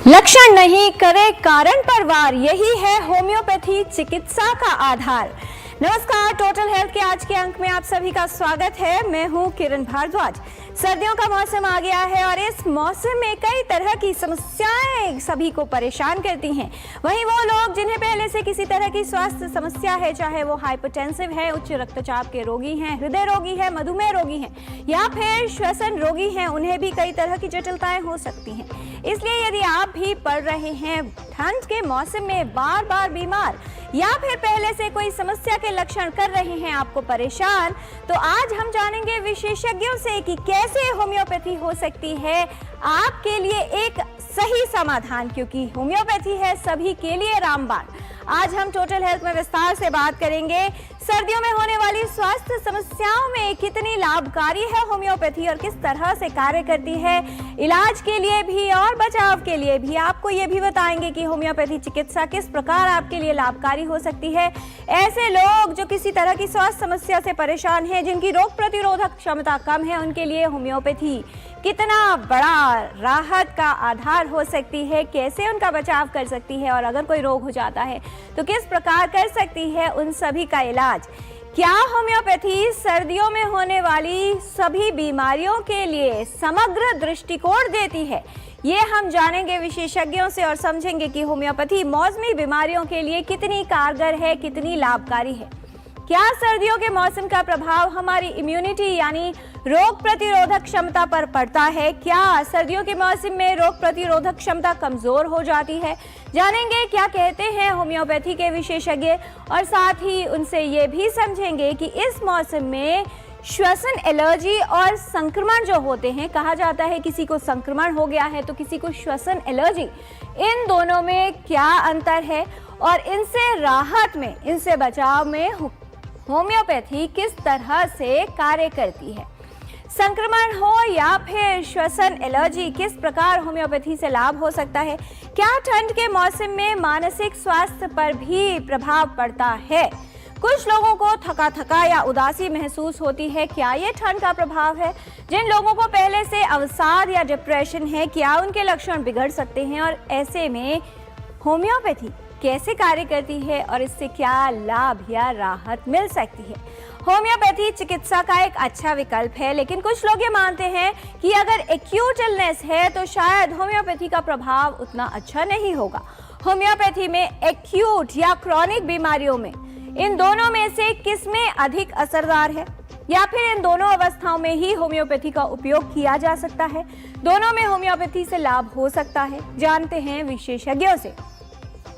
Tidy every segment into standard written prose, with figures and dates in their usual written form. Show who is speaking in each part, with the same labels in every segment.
Speaker 1: लक्षण नहीं करे कारण पर वार, यही है होम्योपैथी चिकित्सा का आधार। नमस्कार, टोटल हेल्थ के आज के अंक में आप सभी का स्वागत है। मैं हूं किरण भारद्वाज। सर्दियों का मौसम आ गया है और इस मौसम में कई तरह की समस्याएं सभी को परेशान करती हैं। वहीं वो लोग जिन्हें पहले से किसी तरह की स्वास्थ्य समस्या है, चाहे वो हाइपरटेंसिव है, उच्च रक्तचाप के रोगी हैं, हृदय रोगी है, मधुमेह रोगी हैं या फिर श्वसन रोगी हैं, उन्हें भी कई तरह की जटिलताएं हो सकती हैं। इसलिए यदि आप भी पड़ रहे हैं ठंड के मौसम में बार बार बीमार या फिर पहले से कोई समस्या के लक्षण कर रहे हैं आपको परेशान, तो आज हम जानेंगे विशेषज्ञों से कि कैसे होम्योपैथी हो सकती है आपके लिए एक सही समाधान, क्योंकि होम्योपैथी है सभी के लिए रामबाण। आज हम टोटल हेल्थ में विस्तार से बात करेंगे सर्दियों में होने वाली स्वास्थ्य समस्याओं में कितनी लाभकारी है होम्योपैथी और किस तरह से कार्य करती है इलाज के लिए भी और बचाव के लिए भी। आपको ये भी बताएंगे कि होम्योपैथी चिकित्सा किस प्रकार आपके लिए लाभकारी हो सकती है। ऐसे लोग जो किसी तरह की स्वास्थ्य समस्या से परेशान हैं, जिनकी रोग प्रतिरोधक क्षमता कम है, उनके लिए होम्योपैथी कितना बड़ा राहत का आधार हो सकती है, कैसे उनका बचाव कर सकती है और अगर कोई रोग हो जाता है तो किस प्रकार कर सकती है उन सभी का इलाज। क्या होम्योपैथी सर्दियों में होने वाली सभी बीमारियों के लिए समग्र दृष्टिकोण देती है, ये हम जानेंगे विशेषज्ञों से और समझेंगे कि होम्योपैथी मौसमी बीमारियों के लिए कितनी कारगर है, कितनी लाभकारी है। क्या सर्दियों के मौसम का प्रभाव हमारी इम्यूनिटी यानी रोग प्रतिरोधक क्षमता पर पड़ता है? क्या सर्दियों के मौसम में रोग प्रतिरोधक क्षमता कमजोर हो जाती है? जानेंगे क्या कहते हैं होम्योपैथी के विशेषज्ञ और साथ ही उनसे ये भी समझेंगे कि इस मौसम में श्वसन एलर्जी और संक्रमण जो होते हैं, कहा जाता है किसी को संक्रमण हो गया है तो किसी को श्वसन एलर्जी, इन दोनों में क्या अंतर है और इनसे राहत में, इनसे बचाव में होम्योपैथी किस तरह से कार्य करती है। संक्रमण हो या फिर श्वसन एलर्जी, किस प्रकार होम्योपैथी से लाभ हो सकता है। क्या ठंड के मौसम में मानसिक स्वास्थ्य पर भी प्रभाव पड़ता है? कुछ लोगों को थका थका या उदासी महसूस होती है, क्या ये ठंड का प्रभाव है? जिन लोगों को पहले से अवसाद या डिप्रेशन है, क्या उनके लक्षण बिगड़ सकते हैं और ऐसे में होम्योपैथी कैसे कार्य करती है और इससे क्या लाभ या राहत मिल सकती है। होम्योपैथी चिकित्सा का एक अच्छा विकल्प है, लेकिन कुछ लोग ये मानते हैं कि अगर एक्यूट इलनेस है तो शायद होम्योपैथी का प्रभाव उतना अच्छा नहीं होगा। होम्योपैथी में एक्यूट या क्रॉनिक बीमारियों में इन दोनों में से किसमें अधिक असरदार है, या फिर इन दोनों अवस्थाओं में ही होम्योपैथी का उपयोग किया जा सकता है? दोनों में होम्योपैथी से लाभ हो सकता है, जानते हैं विशेषज्ञों से।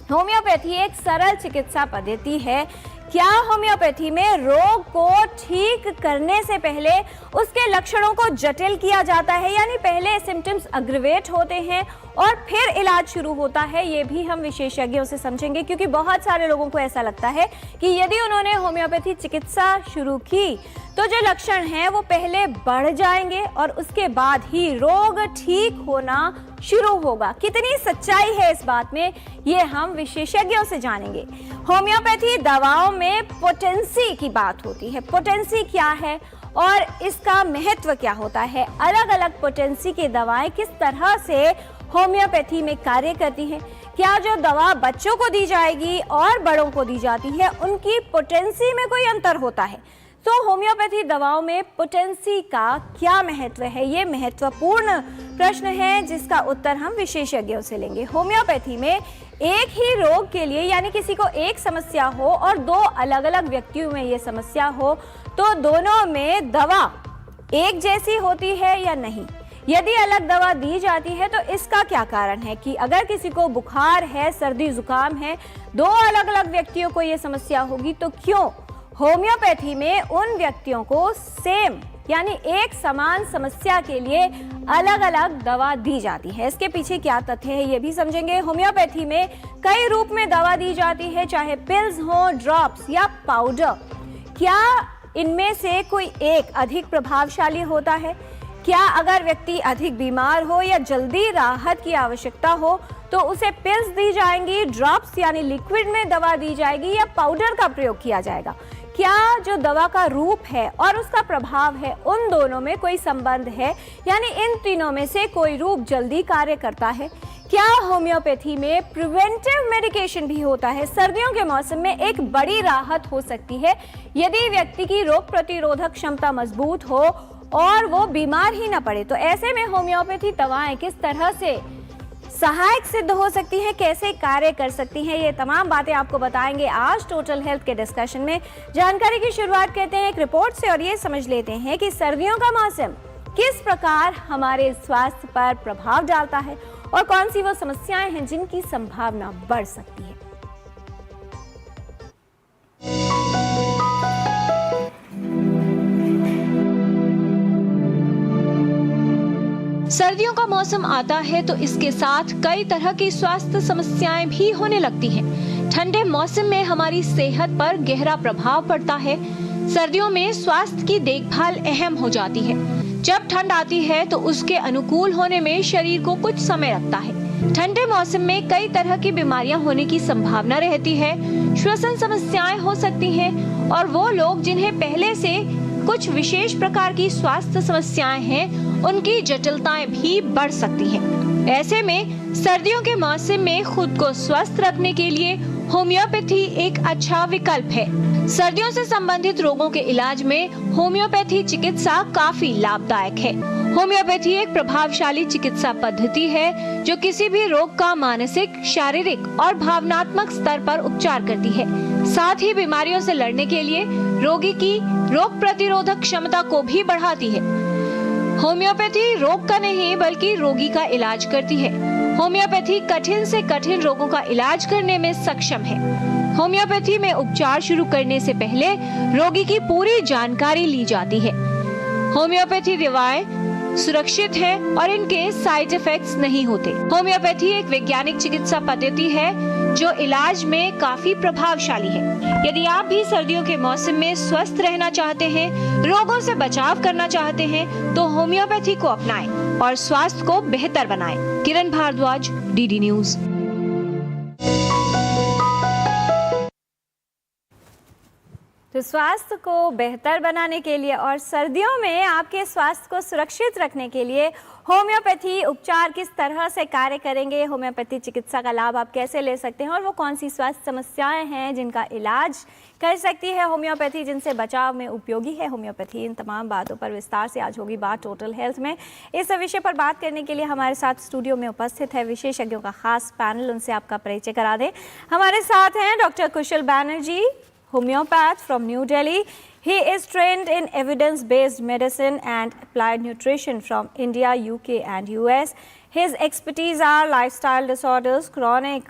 Speaker 1: होम्योपैथी एक सरल चिकित्सा पद्धति है। क्या होम्योपैथी में रोग को ठीक करने से पहले उसके लक्षणों को जटिल किया जाता है, यानी पहले सिम्टम्स अग्रवेट होते हैं और फिर इलाज शुरू होता है? ये भी हम विशेषज्ञों से समझेंगे, क्योंकि बहुत सारे लोगों को ऐसा लगता है कि यदि उन्होंने होम्योपैथी चिकित्सा शुरू की तो जो लक्षण हैं वो पहले बढ़ जाएंगे और उसके बाद ही रोग ठीक होना शुरू होगा। कितनी सच्चाई है इस बात में, ये हम विशेषज्ञों से जानेंगे। होम्योपैथी दवाओं में पोटेंसी की बात होती है। पोटेंसी क्या है और इसका महत्व क्या होता है? अलग अलग पोटेंसी की दवाएं किस तरह से होम्योपैथी में कार्य करती हैं? क्या जो दवा बच्चों को दी जाएगी और बड़ों को दी जाती है, उनकी पोटेंसी में कोई अंतर होता है? तो होम्योपैथी दवाओं में पोटेंसी का क्या महत्व है, ये महत्वपूर्ण प्रश्न है जिसका उत्तर हम विशेषज्ञों से लेंगे। होम्योपैथी में एक ही रोग के लिए, यानी किसी को एक समस्या हो और दो अलग अलग व्यक्तियों में ये समस्या हो, तो दोनों में दवा एक जैसी होती है या नहीं? यदि अलग दवा दी जाती है तो इसका क्या कारण है कि अगर किसी को बुखार है, सर्दी जुकाम है, दो अलग अलग व्यक्तियों को ये समस्या होगी, तो क्यों होम्योपैथी में उन व्यक्तियों को सेम यानी एक समान समस्या के लिए अलग अलग दवा दी जाती है? इसके पीछे क्या तथ्य है ये भी समझेंगे। होम्योपैथी में कई रूप में दवा दी जाती है, चाहे पिल्स हो, ड्रॉप्स या पाउडर। क्या इनमें से कोई एक अधिक प्रभावशाली होता है? क्या अगर व्यक्ति अधिक बीमार हो या जल्दी राहत की आवश्यकता हो तो उसे पिल्स दी जाएंगी, ड्रॉप्स यानी लिक्विड में दवा दी जाएगी, या पाउडर का प्रयोग किया जाएगा? क्या जो दवा का रूप है और उसका प्रभाव है, उन दोनों में कोई संबंध है, यानी इन तीनों में से कोई रूप जल्दी कार्य करता है? क्या होम्योपैथी में प्रिवेंटिव मेडिकेशन भी होता है? सर्दियों के मौसम में एक बड़ी राहत हो सकती है यदि व्यक्ति की रोग प्रतिरोधक क्षमता मजबूत हो और वो बीमार ही ना पड़े। तो ऐसे में होम्योपैथी दवाएं किस तरह से सहायक सिद्ध हो सकती हैं, कैसे कार्य कर सकती हैं, ये तमाम बातें आपको बताएंगे आज टोटल हेल्थ के डिस्कशन में। जानकारी की शुरुआत करते हैं एक रिपोर्ट से और ये समझ लेते हैं कि सर्दियों का मौसम किस प्रकार हमारे स्वास्थ्य पर प्रभाव डालता है और कौन सी वो समस्याएं हैं जिनकी संभावना बढ़ सकती है।
Speaker 2: सर्दियों का मौसम आता है तो इसके साथ कई तरह की स्वास्थ्य समस्याएं भी होने लगती हैं। ठंडे मौसम में हमारी सेहत पर गहरा प्रभाव पड़ता है। सर्दियों में स्वास्थ्य की देखभाल अहम हो जाती है। जब ठंड आती है तो उसके अनुकूल होने में शरीर को कुछ समय लगता है। ठंडे मौसम में कई तरह की बीमारियां होने की संभावना रहती है। श्वसन समस्याएं हो सकती हैं और वो लोग जिन्हें पहले से कुछ विशेष प्रकार की स्वास्थ्य समस्याएं हैं उनकी जटिलताएं भी बढ़ सकती हैं। ऐसे में सर्दियों के मौसम में खुद को स्वस्थ रखने के लिए होम्योपैथी एक अच्छा विकल्प है। सर्दियों से संबंधित रोगों के इलाज में होम्योपैथी चिकित्सा काफी लाभदायक है। होम्योपैथी एक प्रभावशाली चिकित्सा पद्धति है जो किसी भी रोग का मानसिक, शारीरिक और भावनात्मक स्तर पर उपचार करती है। साथ ही बीमारियों से लड़ने के लिए रोगी की रोग प्रतिरोधक क्षमता को भी बढ़ाती है। होम्योपैथी रोग का नहीं बल्कि रोगी का इलाज करती है। होम्योपैथी कठिन से कठिन रोगों का इलाज करने में सक्षम है। होम्योपैथी में उपचार शुरू करने से पहले रोगी की पूरी जानकारी ली जाती है। होम्योपैथी दवाएं सुरक्षित है और इनके साइड इफेक्ट्स नहीं होते। होम्योपैथी एक वैज्ञानिक चिकित्सा पद्धति है जो इलाज में काफी प्रभावशाली है। यदि आप भी सर्दियों के मौसम में स्वस्थ रहना चाहते हैं, रोगों से बचाव करना चाहते हैं, तो होम्योपैथी को अपनाएं और स्वास्थ्य को बेहतर बनाएं। किरण भारद्वाज, डीडी न्यूज।
Speaker 1: तो स्वास्थ्य को बेहतर बनाने के लिए और सर्दियों में आपके स्वास्थ्य को सुरक्षित रखने के लिए होम्योपैथी उपचार किस तरह से कार्य करेंगे, होम्योपैथी चिकित्सा का लाभ आप कैसे ले सकते हैं और वो कौन सी स्वास्थ्य समस्याएं हैं जिनका इलाज कर सकती है होम्योपैथी, जिनसे बचाव में उपयोगी है होम्योपैथी। इन तमाम बातों पर विस्तार से आज होगी बात टोटल हेल्थ में। इस विषय पर बात करने के लिए हमारे साथ स्टूडियो में उपस्थित है विशेषज्ञों का खास पैनल। उनसे आपका परिचय करा दें। हमारे साथ हैं doctor Kusal Banerjee, homeopath from New Delhi. He is trained in evidence-based medicine and applied nutrition from India, UK and US. His expertise are lifestyle disorders, chronic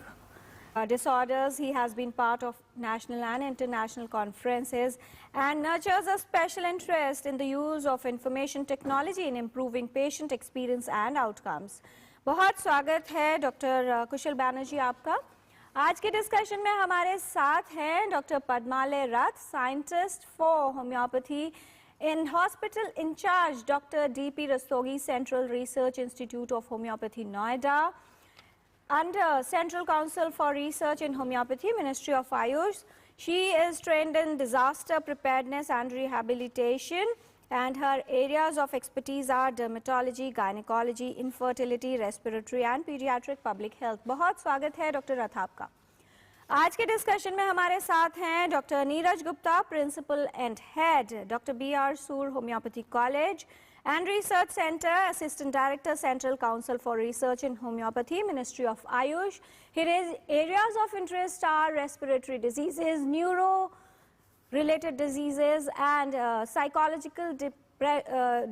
Speaker 1: disorders. He has been part of national and international conferences and nurtures a special interest in the use of information technology in improving patient experience and outcomes. बहुत स्वागत है doctor कुशल बैनर्जी आपका। आज के discussion में हमारे साथ हैं doctor Padmalaya Rath, scientist for homeopathy in hospital in-charge doctor DP Rastogi, Central Research Institute of Homeopathy, Noida, under Central Council for Research in Homeopathy, Ministry of Ayush. She is trained in disaster preparedness and rehabilitation, and her areas of expertise are dermatology, gynecology, infertility, respiratory and pediatric public health. बहुत स्वागत है doctor रथ आपका। आज के discussion में हमारे साथ हैं doctor Neeraj Gupta, principal and head doctor BR Sur homeopathy college and Research Center, Assistant Director, Central Council for Research in Homeopathy, Ministry of Ayush. His areas of interest are respiratory diseases, neuro-related diseases and psychological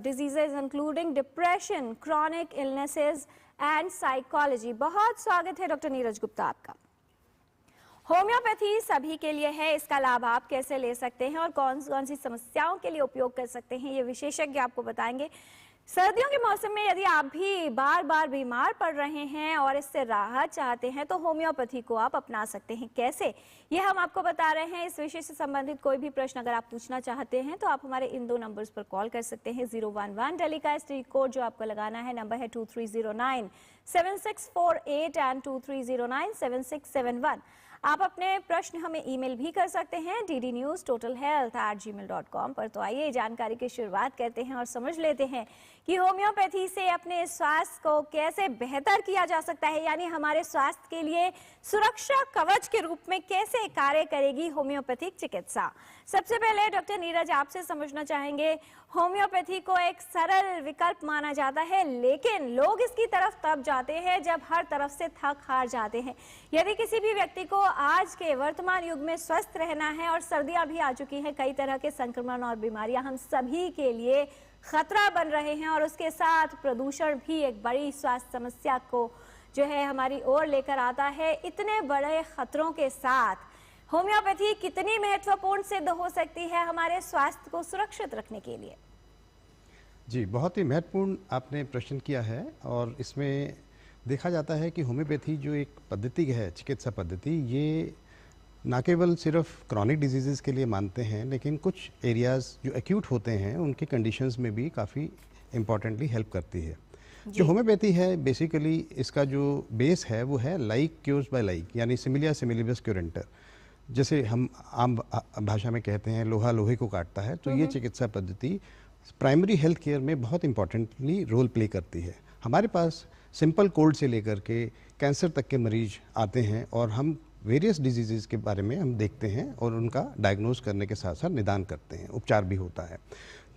Speaker 1: diseases including depression, chronic illnesses and psychology. बहुत स्वागत है doctor Neeraj Gupta आपका। Homeopathy सभी के लिए है, इसका लाभ आप कैसे ले सकते हैं और कौन कौन सी समस्याओं के लिए उपयोग कर सकते हैं, ये विशेषज्ञ आपको बताएंगे। सर्दियों के मौसम में यदि आप भी बार बार बीमार पड़ रहे हैं और इससे राहत चाहते हैं तो होम्योपैथी को आप अपना सकते हैं। कैसे, ये हम आपको बता रहे हैं। इस विषय से संबंधित कोई भी प्रश्न अगर आप पूछना चाहते हैं तो आप हमारे इन दो नंबर्स पर कॉल कर सकते हैं। 011 दिल्ली का स्ट्रीट कोड जो आपको लगाना है, नंबर है 2309 7648 एंड 2309 7671। आप अपने प्रश्न हमें ईमेल भी कर सकते हैं ddnewstotalhealth@gmail.com पर। तो आइए जानकारी की शुरुआत करते हैं और समझ लेते हैं कि होम्योपैथी से अपने स्वास्थ्य को कैसे बेहतर किया जा सकता है, यानी हमारे स्वास्थ्य के लिए सुरक्षा कवच के रूप में कैसे कार्य करेगी होम्योपैथिक चिकित्सा। सबसे पहले डॉक्टर नीरज, आपसे समझना चाहेंगे, होम्योपैथी को एक सरल विकल्प माना जाता है, लेकिन लोग इसकी तरफ तब जाते हैं जब हर तरफ से थक हार जाते हैं। यदि किसी भी व्यक्ति को आज के वर्तमान युग में स्वस्थ रहना है और सर्दियां भी आ चुकी हैं, कई तरह के संक्रमण और बीमारियां हम सभी के लिए खतरा बन रहे हैं और उसके साथ प्रदूषण भी एक बड़ी स्वास्थ्य समस्या को जो है हमारी ओर लेकर आता है। इतने बड़े खतरों के साथ होम्योपैथी कितनी महत्वपूर्ण सिद्ध हो सकती है हमारे स्वास्थ्य को सुरक्षित रखने के लिए?
Speaker 3: जी, बहुत ही महत्वपूर्ण आपने प्रश्न किया है और इसमें देखा जाता है कि होम्योपैथी जो एक पद्धति है, चिकित्सा पद्धति, ये ना केवल सिर्फ क्रॉनिक डिजीज़ के लिए मानते हैं, लेकिन कुछ एरियाज़ जो एक्यूट होते हैं उनकी कंडीशंस में भी काफ़ी इम्पॉर्टेंटली हेल्प करती है। जो होम्योपैथी है बेसिकली इसका जो बेस है वो है लाइक क्योर्स बाय लाइक, यानी सिमिलिया सिमिलिबस क्योरेंटर। जैसे हम आम भाषा में कहते हैं लोहा लोहे को काटता है, तो ये चिकित्सा पद्धति प्राइमरी हेल्थ केयर में बहुत इंपॉर्टेंटली रोल प्ले करती है। हमारे पास सिंपल कोल्ड से लेकर के कैंसर तक के मरीज आते हैं और हम वेरियस डिजीज़ के बारे में हम देखते हैं और उनका डायग्नोज करने के साथ साथ निदान करते हैं, उपचार भी होता है।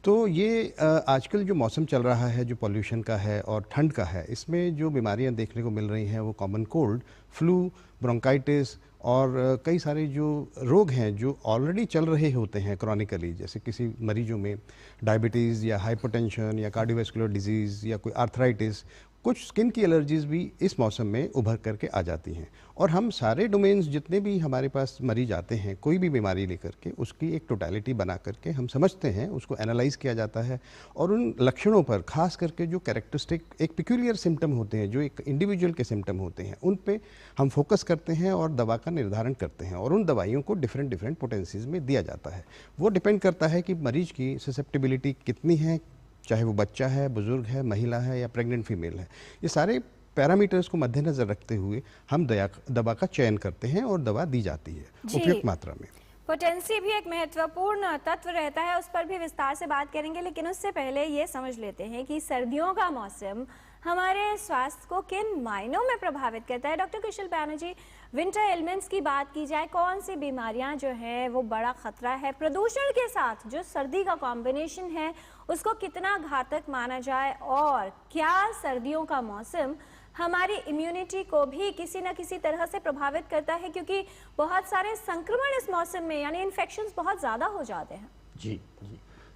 Speaker 3: तो ये आजकल जो मौसम चल रहा है, जो पॉल्यूशन का है और ठंड का है, इसमें जो बीमारियां देखने को मिल रही हैं वो कॉमन कोल्ड, फ्लू, ब्रोंकाइटिस और कई सारे जो रोग हैं जो ऑलरेडी चल रहे होते हैं क्रॉनिकली, जैसे किसी मरीजों में डायबिटीज़ या हाइपरटेंशन या कार्डियोवैस्कुलर डिजीज़ या कोई आर्थराइटिस, कुछ स्किन की एलर्जीज़ भी इस मौसम में उभर करके आ जाती हैं। और हम सारे डोमेन्स जितने भी हमारे पास मरीज आते हैं कोई भी बीमारी लेकर के, उसकी एक टोटलिटी बना करके हम समझते हैं, उसको एनालाइज किया जाता है और उन लक्षणों पर, खास करके जो कैरेक्टरिस्टिक एक पिक्यूलियर सिम्टम होते हैं, जो एक इंडिविजुअल के सिम्टम होते हैं, उन पे हम फोकस करते हैं और दवा का निर्धारण करते हैं और उन दवाइयों को डिफरेंट डिफरेंट पोटेंसीज में दिया जाता है। वो डिपेंड करता है कि मरीज की ससेप्टिबिलिटी कितनी है, चाहे वो बच्चा है, बुजुर्ग है, महिला है या प्रेग्नेंट फीमेल है। ये सारे पैरामीटर्स को मद्देनजर रखते हुए हम दवा का चयन करते हैं और दवा दी जाती है उपयुक्त मात्रा में।
Speaker 1: पोटेंसी भी एक महत्वपूर्ण तत्व रहता है, उस पर भी विस्तार से बात करेंगे, लेकिन उससे पहले ये समझ लेते हैं कि सर्दियों का मौसम हमारे स्वास्थ्य को किन मायनों में प्रभावित करता है। डॉक्टर कुशल बैनर्जी, विंटर एलिमेंट्स की बात की जाए, कौन सी बीमारियां जो है वो बड़ा खतरा है? प्रदूषण के साथ जो सर्दी का कॉम्बिनेशन है उसको कितना घातक माना जाए, और क्या सर्दियों का मौसम हमारी इम्यूनिटी को भी किसी न किसी तरह से प्रभावित करता है, क्योंकि बहुत सारे संक्रमण इस मौसम में, यानी इन्फेक्शंस बहुत ज़्यादा हो जाते हैं।
Speaker 4: जी।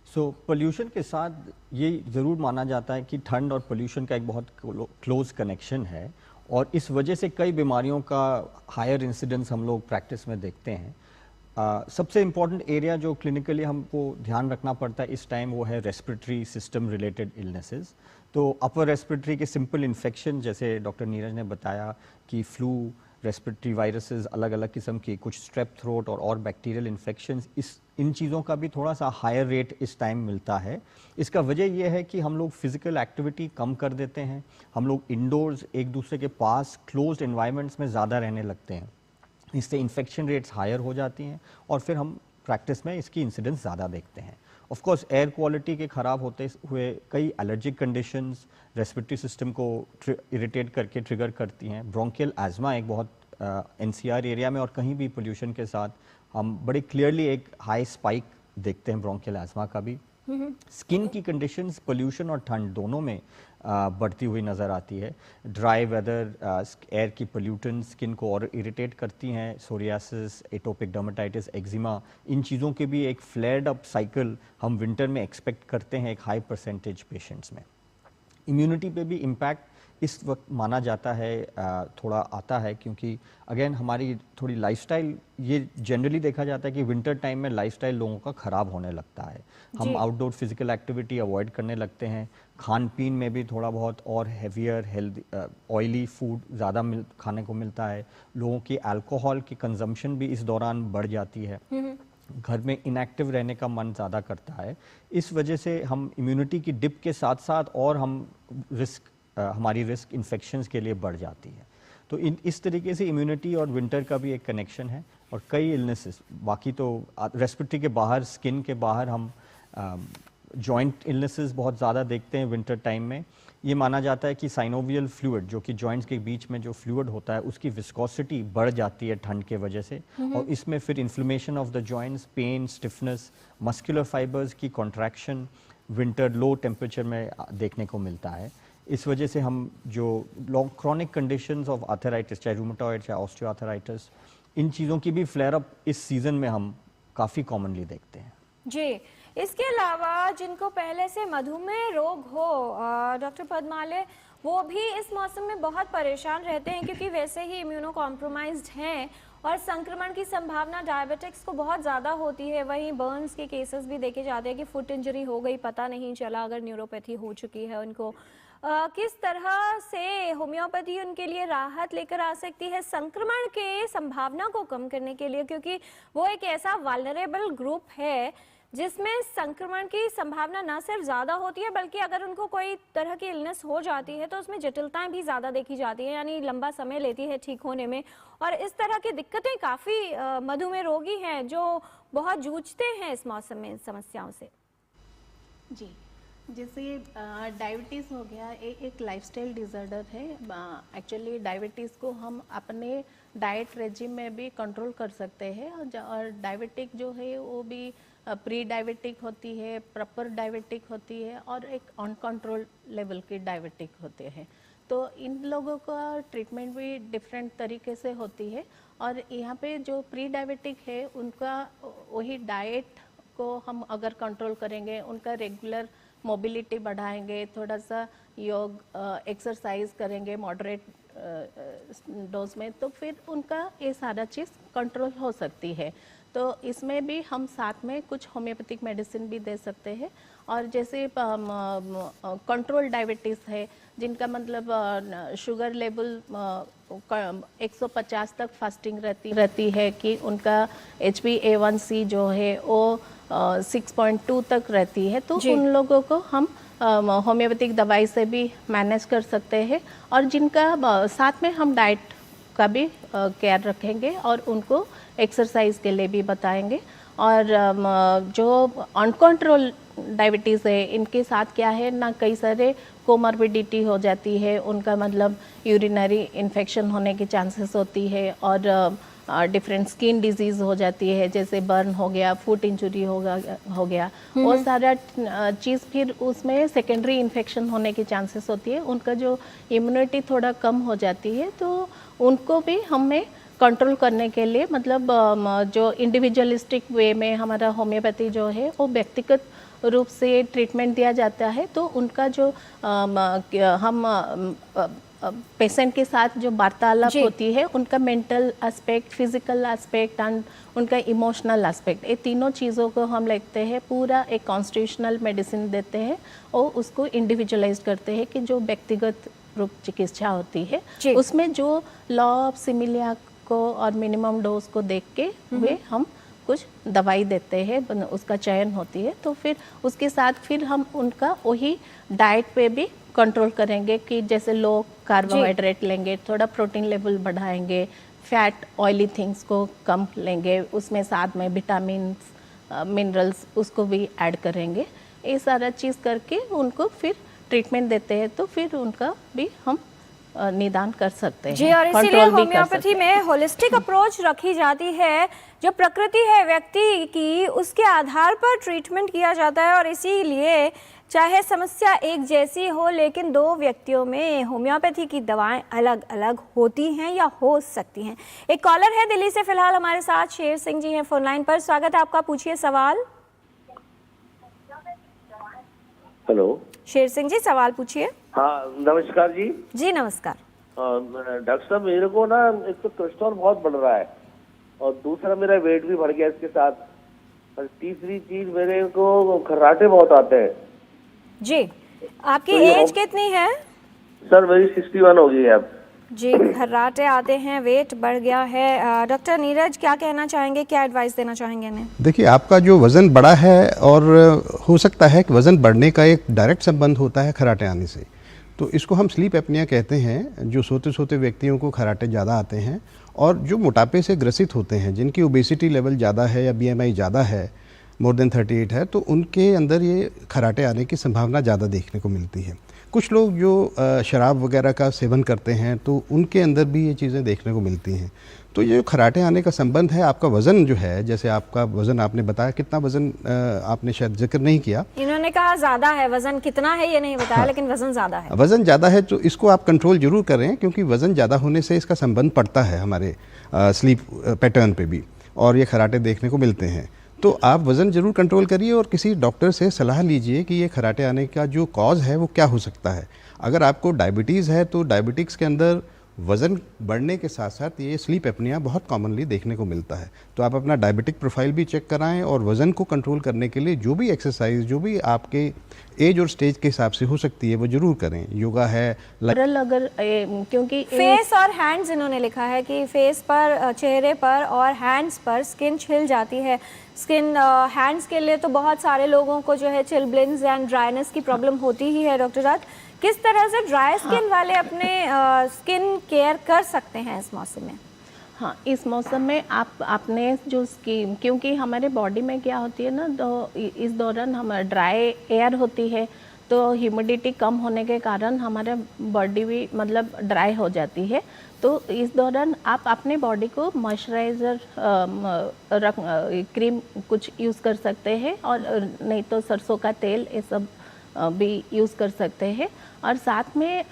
Speaker 4: सो पोल्यूशन के साथ ये ज़रूर माना जाता है कि ठंड और पोल्यूशन का एक बहुत क्लोज कनेक्शन है और इस वजह से कई बीमारियों का हायर इंसिडेंस हम लोग प्रैक्टिस में देखते हैं। सबसे इम्पॉर्टेंट एरिया जो क्लिनिकली हमको ध्यान रखना पड़ता है इस टाइम वो है रेस्पिरेटरी सिस्टम रिलेटेड इलनेसेस। तो अपर रेस्पिरेटरी के सिंपल इन्फेक्शन, जैसे डॉक्टर नीरज ने बताया कि फ्लू, रेस्पिरेटरी वायरसेस अलग अलग किस्म की, कुछ स्ट्रेप थ्रोट और बैक्टीरियल इन्फेक्शंस, इन चीज़ों का भी थोड़ा सा हायर रेट इस टाइम मिलता है। इसका वजह यह है कि हम लोग फिजिकल एक्टिविटी कम कर देते हैं, हम लोग इंडोर्स एक दूसरे के पास क्लोज्ड एनवायरनमेंट्स में ज़्यादा रहने लगते हैं, इससे इन्फेक्शन रेट्स हायर हो जाती हैं और फिर हम प्रैक्टिस में इसकी इंसिडेंस ज़्यादा देखते हैं। ऑफ कोर्स एयर क्वालिटी के ख़राब होते हुए कई एलर्जिक कंडीशंस रेस्पिरेटरी सिस्टम को इरिटेट करके ट्रिगर करती हैं। ब्रोंकियल एज़मा एक बहुत एनसीआर एरिया में और कहीं भी पोल्यूशन के साथ हम बड़े क्लियरली एक हाई स्पाइक देखते हैं ब्रोंकियल एज़मा का भी। स्किन की कंडीशंस पोल्यूशन और ठंड दोनों में बढ़ती हुई नज़र आती है। ड्राई वेदर, एयर की पोल्यूटेंट स्किन को और इरिटेट करती हैं। सोरियासिस, एटोपिक डर्मेटाइटिस, एक्जिमा, इन चीज़ों के भी एक फ्लेयर्ड अप साइकिल हम विंटर में एक्सपेक्ट करते हैं एक हाई परसेंटेज पेशेंट्स में। इम्यूनिटी पे भी इम्पैक्ट इस वक्त माना जाता है थोड़ा आता है, क्योंकि अगेन हमारी थोड़ी लाइफस्टाइल, ये जनरली देखा जाता है कि विंटर टाइम में लाइफस्टाइल लोगों का ख़राब होने लगता है। हम आउटडोर फिजिकल एक्टिविटी अवॉइड करने लगते हैं, खान पीन में भी थोड़ा बहुत और हैवियर हेल्दी ऑयली फूड ज़्यादा खाने को मिलता है। लोगों की अल्कोहल की कंजम्पशन भी इस दौरान बढ़ जाती है। घर में इनएक्टिव रहने का मन ज़्यादा करता है। इस वजह से हम इम्यूनिटी की डिप के साथ साथ और हम हमारी रिस्क इन्फेक्शंस के लिए बढ़ जाती है। तो इस तरीके से इम्यूनिटी और विंटर का भी एक कनेक्शन है। और कई इलनेसेस, बाकी तो रेस्पिरेटरी के बाहर, स्किन के बाहर हम जॉइंट इलनेसेस बहुत ज़्यादा देखते हैं विंटर टाइम में। ये माना जाता है कि साइनोवियल फ्लूइड, जो कि जॉइंट्स के बीच में जो फ्लूइड होता है, उसकी विस्कोसिटी बढ़ जाती है ठंड के वजह से, और इसमें फिर inflammation of the joints, pain, stiffness, muscular fibres की कॉन्ट्रैक्शन विंटर लो टेम्परेचर में देखने को मिलता है। इस वजह से हम जो long chronic conditions of arthritis, चाहे रूमेटॉइड चाहे ऑस्टियोआर्थराइटिस, इन चीज़ों की भी फ्लेयर अप इस सीज़न में हम काफ़ी कॉमनली देखते हैं।
Speaker 1: जी, इसके अलावा जिनको पहले से मधुमेह रोग हो डॉक्टर पद्मालय, वो भी इस मौसम में बहुत परेशान रहते हैं क्योंकि वैसे ही इम्यूनो कॉम्प्रोमाइज्ड हैं और संक्रमण की संभावना डायबिटिक्स को बहुत ज़्यादा होती है। वहीं बर्न्स के केसेस भी देखे जाते हैं कि फुट इंजरी हो गई, पता नहीं चला अगर न्यूरोपैथी हो चुकी है उनको। किस तरह से होम्योपैथी उनके लिए राहत लेकर आ सकती है संक्रमण के संभावना को कम करने के लिए, क्योंकि वो एक ऐसा वाल्नरेबल ग्रुप है जिसमें संक्रमण की संभावना न सिर्फ ज़्यादा होती है बल्कि अगर उनको कोई तरह की इलनेस हो जाती है तो उसमें जटिलताएं भी ज़्यादा देखी जाती हैं, यानी लंबा समय लेती है ठीक होने में। और इस तरह की दिक्कतें काफ़ी मधुमेह रोगी हैं जो बहुत जूझते हैं इस मौसम में इन समस्याओं से।
Speaker 5: जी, जैसे डायबिटीज़ हो गया, एक लाइफस्टाइल डिसऑर्डर है। एक्चुअली डायबिटीज़ को हम अपने डाइट रेजिम में भी कंट्रोल कर सकते हैं, और डायबिटिक जो है वो भी प्री डायबिटिक होती है, प्रॉपर डायबिटिक होती है, और एक अनकंट्रोल लेवल की डायबिटिक होते हैं। तो इन लोगों का ट्रीटमेंट भी डिफरेंट तरीके से होती है। और यहाँ पे जो प्री डायबिटिक है उनका वही डाइट को हम अगर कंट्रोल करेंगे, उनका रेगुलर मोबिलिटी बढ़ाएंगे, थोड़ा सा योग एक्सरसाइज करेंगे मॉडरेट डोज में, तो फिर उनका ये सारा चीज़ कंट्रोल हो सकती है। तो इसमें भी हम साथ में कुछ होम्योपैथिक मेडिसिन भी दे सकते हैं। और जैसे कंट्रोल डायबिटीज़ है जिनका मतलब शुगर लेवल 150 तक फास्टिंग रहती है कि उनका HbA1c जो है वो 6.2 तक रहती है, तो उन लोगों को हम होम्योपैथिक दवाई से भी मैनेज कर सकते हैं। और जिनका साथ में हम डाइट का भी केयर रखेंगे और उनको एक्सरसाइज के लिए भी बताएंगे। और जो अनकंट्रोल डायबिटीज़ है इनके साथ क्या है ना, कई सारे कोमॉर्बिडिटी हो जाती है, उनका मतलब यूरिनरी इन्फेक्शन होने की चांसेस होती है, और डिफरेंट स्किन डिजीज़ हो जाती है, जैसे बर्न हो गया, फुट इंजरी हो गया, वो सारा चीज़ फिर उसमें सेकेंडरी इन्फेक्शन होने की चांसेस होती है। उनका जो इम्यूनिटी थोड़ा कम हो जाती है, तो उनको भी हमें कंट्रोल करने के लिए मतलब जो इंडिविजुअलिस्टिक वे में हमारा होम्योपैथी जो है वो व्यक्तिगत रूप से ट्रीटमेंट दिया जाता है। तो उनका जो हम पेशेंट के साथ जो वार्तालाप होती है, उनका mental aspect, physical aspect and उनका इमोशनल एस्पेक्ट, ये तीनों चीज़ों को हम लेते हैं, पूरा एक कॉन्स्टिट्यूशनल मेडिसिन देते हैं और उसको इंडिविजुअलाइज करते हैं कि जो व्यक्तिगत रूप चिकित्सा होती है उसमें जो लॉ ऑफ सिमिलिया को और मिनिमम डोज को देख के हुए हम कुछ दवाई देते हैं, उसका चयन होती है। तो फिर उसके साथ फिर हम उनका वही डाइट पे भी कंट्रोल करेंगे कि जैसे लो कार्बोहाइड्रेट लेंगे, थोड़ा प्रोटीन लेवल बढ़ाएंगे, फैट ऑयली थिंग्स को कम लेंगे, उसमें साथ में विटामिन मिनरल्स उसको भी ऐड करेंगे। ये सारा चीज़ करके उनको फिर ट्रीटमेंट देते हैं, तो फिर उनका भी हम निदान कर सकते हैं।
Speaker 1: जी, और इसीलिए होम्योपैथी में होलिस्टिक अप्रोच रखी जाती है। जो प्रकृति है व्यक्ति की, उसके आधार पर ट्रीटमेंट किया जाता है, और इसीलिए चाहे समस्या एक जैसी हो लेकिन दो व्यक्तियों में होम्योपैथी की दवाएं अलग अलग होती हैं या हो सकती हैं। एक कॉलर है दिल्ली से फिलहाल हमारे साथ, शेर सिंह जी हैं फोन लाइन पर। स्वागत है आपका, पूछिए सवाल।
Speaker 6: हेलो,
Speaker 1: शेर सिंह जी सवाल पूछिए।
Speaker 6: हाँ नमस्कार जी।
Speaker 1: जी नमस्कार।
Speaker 6: डॉक्टर साहब, मेरे को ना एक तो कोलेस्ट्रॉल बहुत बढ़ रहा है और दूसरा मेरा वेट भी बढ़ गया इसके साथ, और तीसरी चीज मेरे को खर्राटे बहुत आते हैं।
Speaker 1: जी, आपकी एज कितनी है?
Speaker 6: सर मेरी 61 हो गई है अब।
Speaker 1: जी, खर्राटे आते हैं, वेट बढ़ गया है। डॉक्टर नीरज क्या कहना चाहेंगे, क्या एडवाइस देना चाहेंगे इन्हें?
Speaker 3: देखिए, आपका जो वज़न बढ़ा है और हो सकता है कि वज़न बढ़ने का एक डायरेक्ट संबंध होता है खर्राटे आने से, तो इसको हम स्लीप एपनिया कहते हैं, जो सोते सोते व्यक्तियों को खर्राटे ज़्यादा आते हैं और जो मोटापे से ग्रसित होते हैं, जिनकी ओबेसिटी लेवल ज़्यादा है या BMI ज़्यादा है, मोर देन 38 है, तो उनके अंदर ये खर्राटे आने की संभावना ज़्यादा देखने को मिलती है। कुछ लोग जो शराब वगैरह का सेवन करते हैं तो उनके अंदर भी ये चीज़ें देखने को मिलती हैं। तो ये जो खर्राटे आने का संबंध है, आपका वज़न जो है, जैसे आपका वज़न आपने बताया, कितना वज़न आपने शायद जिक्र नहीं किया।
Speaker 1: इन्होंने कहा ज़्यादा है, वज़न कितना है ये नहीं बताया, हाँ। लेकिन वज़न ज़्यादा है।
Speaker 3: वज़न ज़्यादा है तो इसको आप कंट्रोल जरूर करें, क्योंकि वज़न ज़्यादा होने से इसका संबंध पड़ता है हमारे स्लीप पैटर्न पे भी, और ये खर्राटे देखने को मिलते हैं। तो आप वज़न ज़रूर कंट्रोल करिए और किसी डॉक्टर से सलाह लीजिए कि ये खर्राटे आने का जो कॉज है वो क्या हो सकता है। अगर आपको डायबिटीज़ है तो डायबिटिक्स के अंदर वज़न बढ़ने के साथ साथ ये स्लीप एपनिया बहुत कॉमनली देखने को मिलता है। तो आप अपना डायबिटिक प्रोफाइल भी चेक कराएं और वज़न को कंट्रोल करने के लिए जो भी एक्सरसाइज, जो भी आपके एज और स्टेज के हिसाब से हो सकती है, वो ज़रूर करें। योगा है,
Speaker 5: अगर क्योंकि
Speaker 1: फेस और हैंड्स, इन्होंने लिखा है कि फेस पर, चेहरे पर और हैंड्स पर स्किन छिल जाती है। स्किन हैंड्स के लिए तो बहुत सारे लोगों को जो है चिलब्लेंस एंड ड्राइनेस की प्रॉब्लम होती ही है। डॉक्टर राज, किस तरह से ड्राई स्किन वाले अपने स्किन केयर कर सकते हैं इस मौसम में?
Speaker 5: हाँ, इस मौसम में आपने जो स्किन, क्योंकि हमारे बॉडी में क्या होती है ना, तो इस दौरान हम ड्राई एयर होती है, तो ह्यूमिडिटी कम होने के कारण हमारा बॉडी भी मतलब ड्राई हो जाती है। तो इस दौरान आप अपने बॉडी को मॉइस्चराइज़र क्रीम कुछ यूज़ कर सकते हैं, और नहीं तो सरसों का तेल, ये सब भी यूज़ कर सकते हैं। और साथ में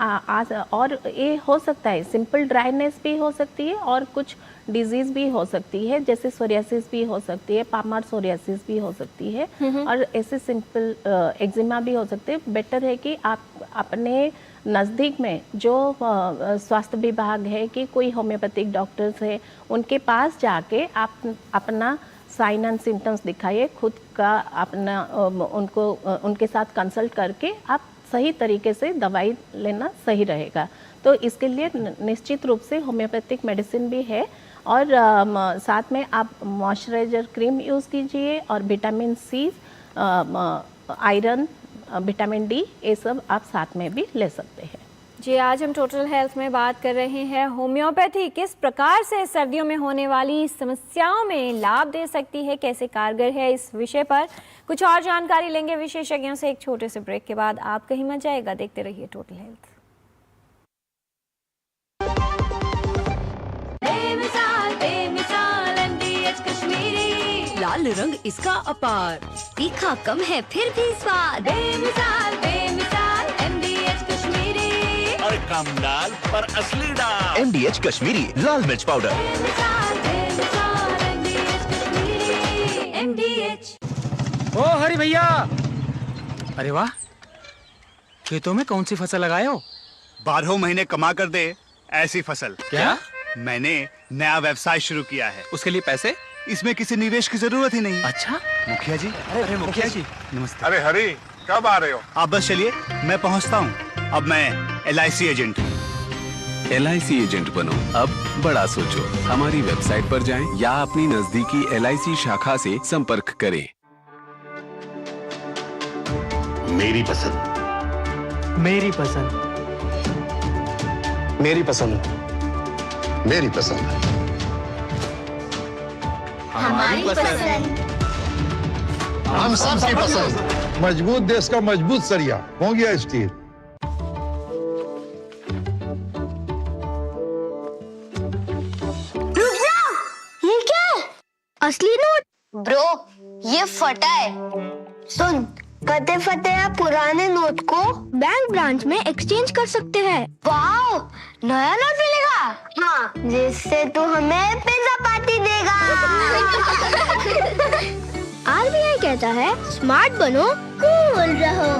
Speaker 5: और ये हो सकता है, सिंपल ड्राइनेस भी हो सकती है और कुछ डिजीज़ भी हो सकती है, जैसे सोरियासिस भी हो सकती है, पामार सोरियासिस भी हो सकती है, और ऐसे सिंपल एक्जिमा भी हो सकते हैं। बेटर है कि आप अपने नज़दीक में जो स्वास्थ्य विभाग है, कि कोई होम्योपैथिक डॉक्टर्स है, उनके पास जाके आप अपना साइन एंड सिम्टम्स दिखाइए, खुद का अपना उनके साथ कंसल्ट करके आप सही तरीके से दवाई लेना सही रहेगा। तो इसके लिए निश्चित रूप से होम्योपैथिक मेडिसिन भी है, और साथ में आप मॉइस्चराइज़र क्रीम यूज़ कीजिए, और vitamin C, iron, vitamin D, ये सब आप साथ में भी ले सकते हैं।
Speaker 1: जी, आज हम टोटल हेल्थ में बात कर रहे हैं होम्योपैथी किस प्रकार से सर्दियों में होने वाली समस्याओं में लाभ दे सकती है, कैसे कारगर है। इस विषय पर कुछ और जानकारी लेंगे विशेषज्ञों से एक छोटे से ब्रेक के बाद। आप कहीं मत जाएगा, देखते रहिए टोटल हेल्थ।
Speaker 7: लाल रंग इसका अपार, तीखा कम है फिर भी स्वाद। बेमिसाल बेमिसाल MDH कश्मीरी,
Speaker 8: और कम दाल पर असली दाल।
Speaker 9: MDH कश्मीरी लाल मिर्च पाउडर।
Speaker 7: बेमिसाल बेमिसाल MDH कश्मीरी, MDH।
Speaker 10: ओ हरी भैया, अरे वाह, खेतों में कौन सी फसल लगाए हो?
Speaker 8: 12 महीने कमा कर दे ऐसी फसल।
Speaker 10: क्या?
Speaker 8: मैंने नया व्यवसाय शुरू किया है।
Speaker 10: उसके लिए पैसे?
Speaker 8: इसमें किसी निवेश की जरूरत ही नहीं।
Speaker 10: अच्छा,
Speaker 8: मुखिया जी।
Speaker 10: अरे मुखिया जी,
Speaker 8: नमस्ते।
Speaker 11: अरे हरी, कब आ रहे हो?
Speaker 8: आप बस चलिए, मैं पहुंचता हूं। अब मैं LIC एजेंट हूं।
Speaker 12: LIC एजेंट बनो, अब बड़ा सोचो। हमारी वेबसाइट पर जाएं या अपनी नजदीकी LIC शाखा से संपर्क करें।
Speaker 11: मेरी पसंद,
Speaker 10: मेरी पसंद,
Speaker 11: मेरी पसंद, मेरी पसंद,
Speaker 7: हमारी पसंद,
Speaker 11: हम सबकी पसंद। मजबूत देश का मजबूत सरिया हो गया स्टील।
Speaker 13: ये क्या है? असली नोट? ब्रो, ये फटा है। सुन, कते फटे पुराने नोट को बैंक ब्रांच में एक्सचेंज कर सकते हैं। वाह, नया नोट मिलेगा? हाँ, जिससे तू हमें पिज्जा पार्टी देगा। RBI कहता है, स्मार्ट बनो, कूल रहो।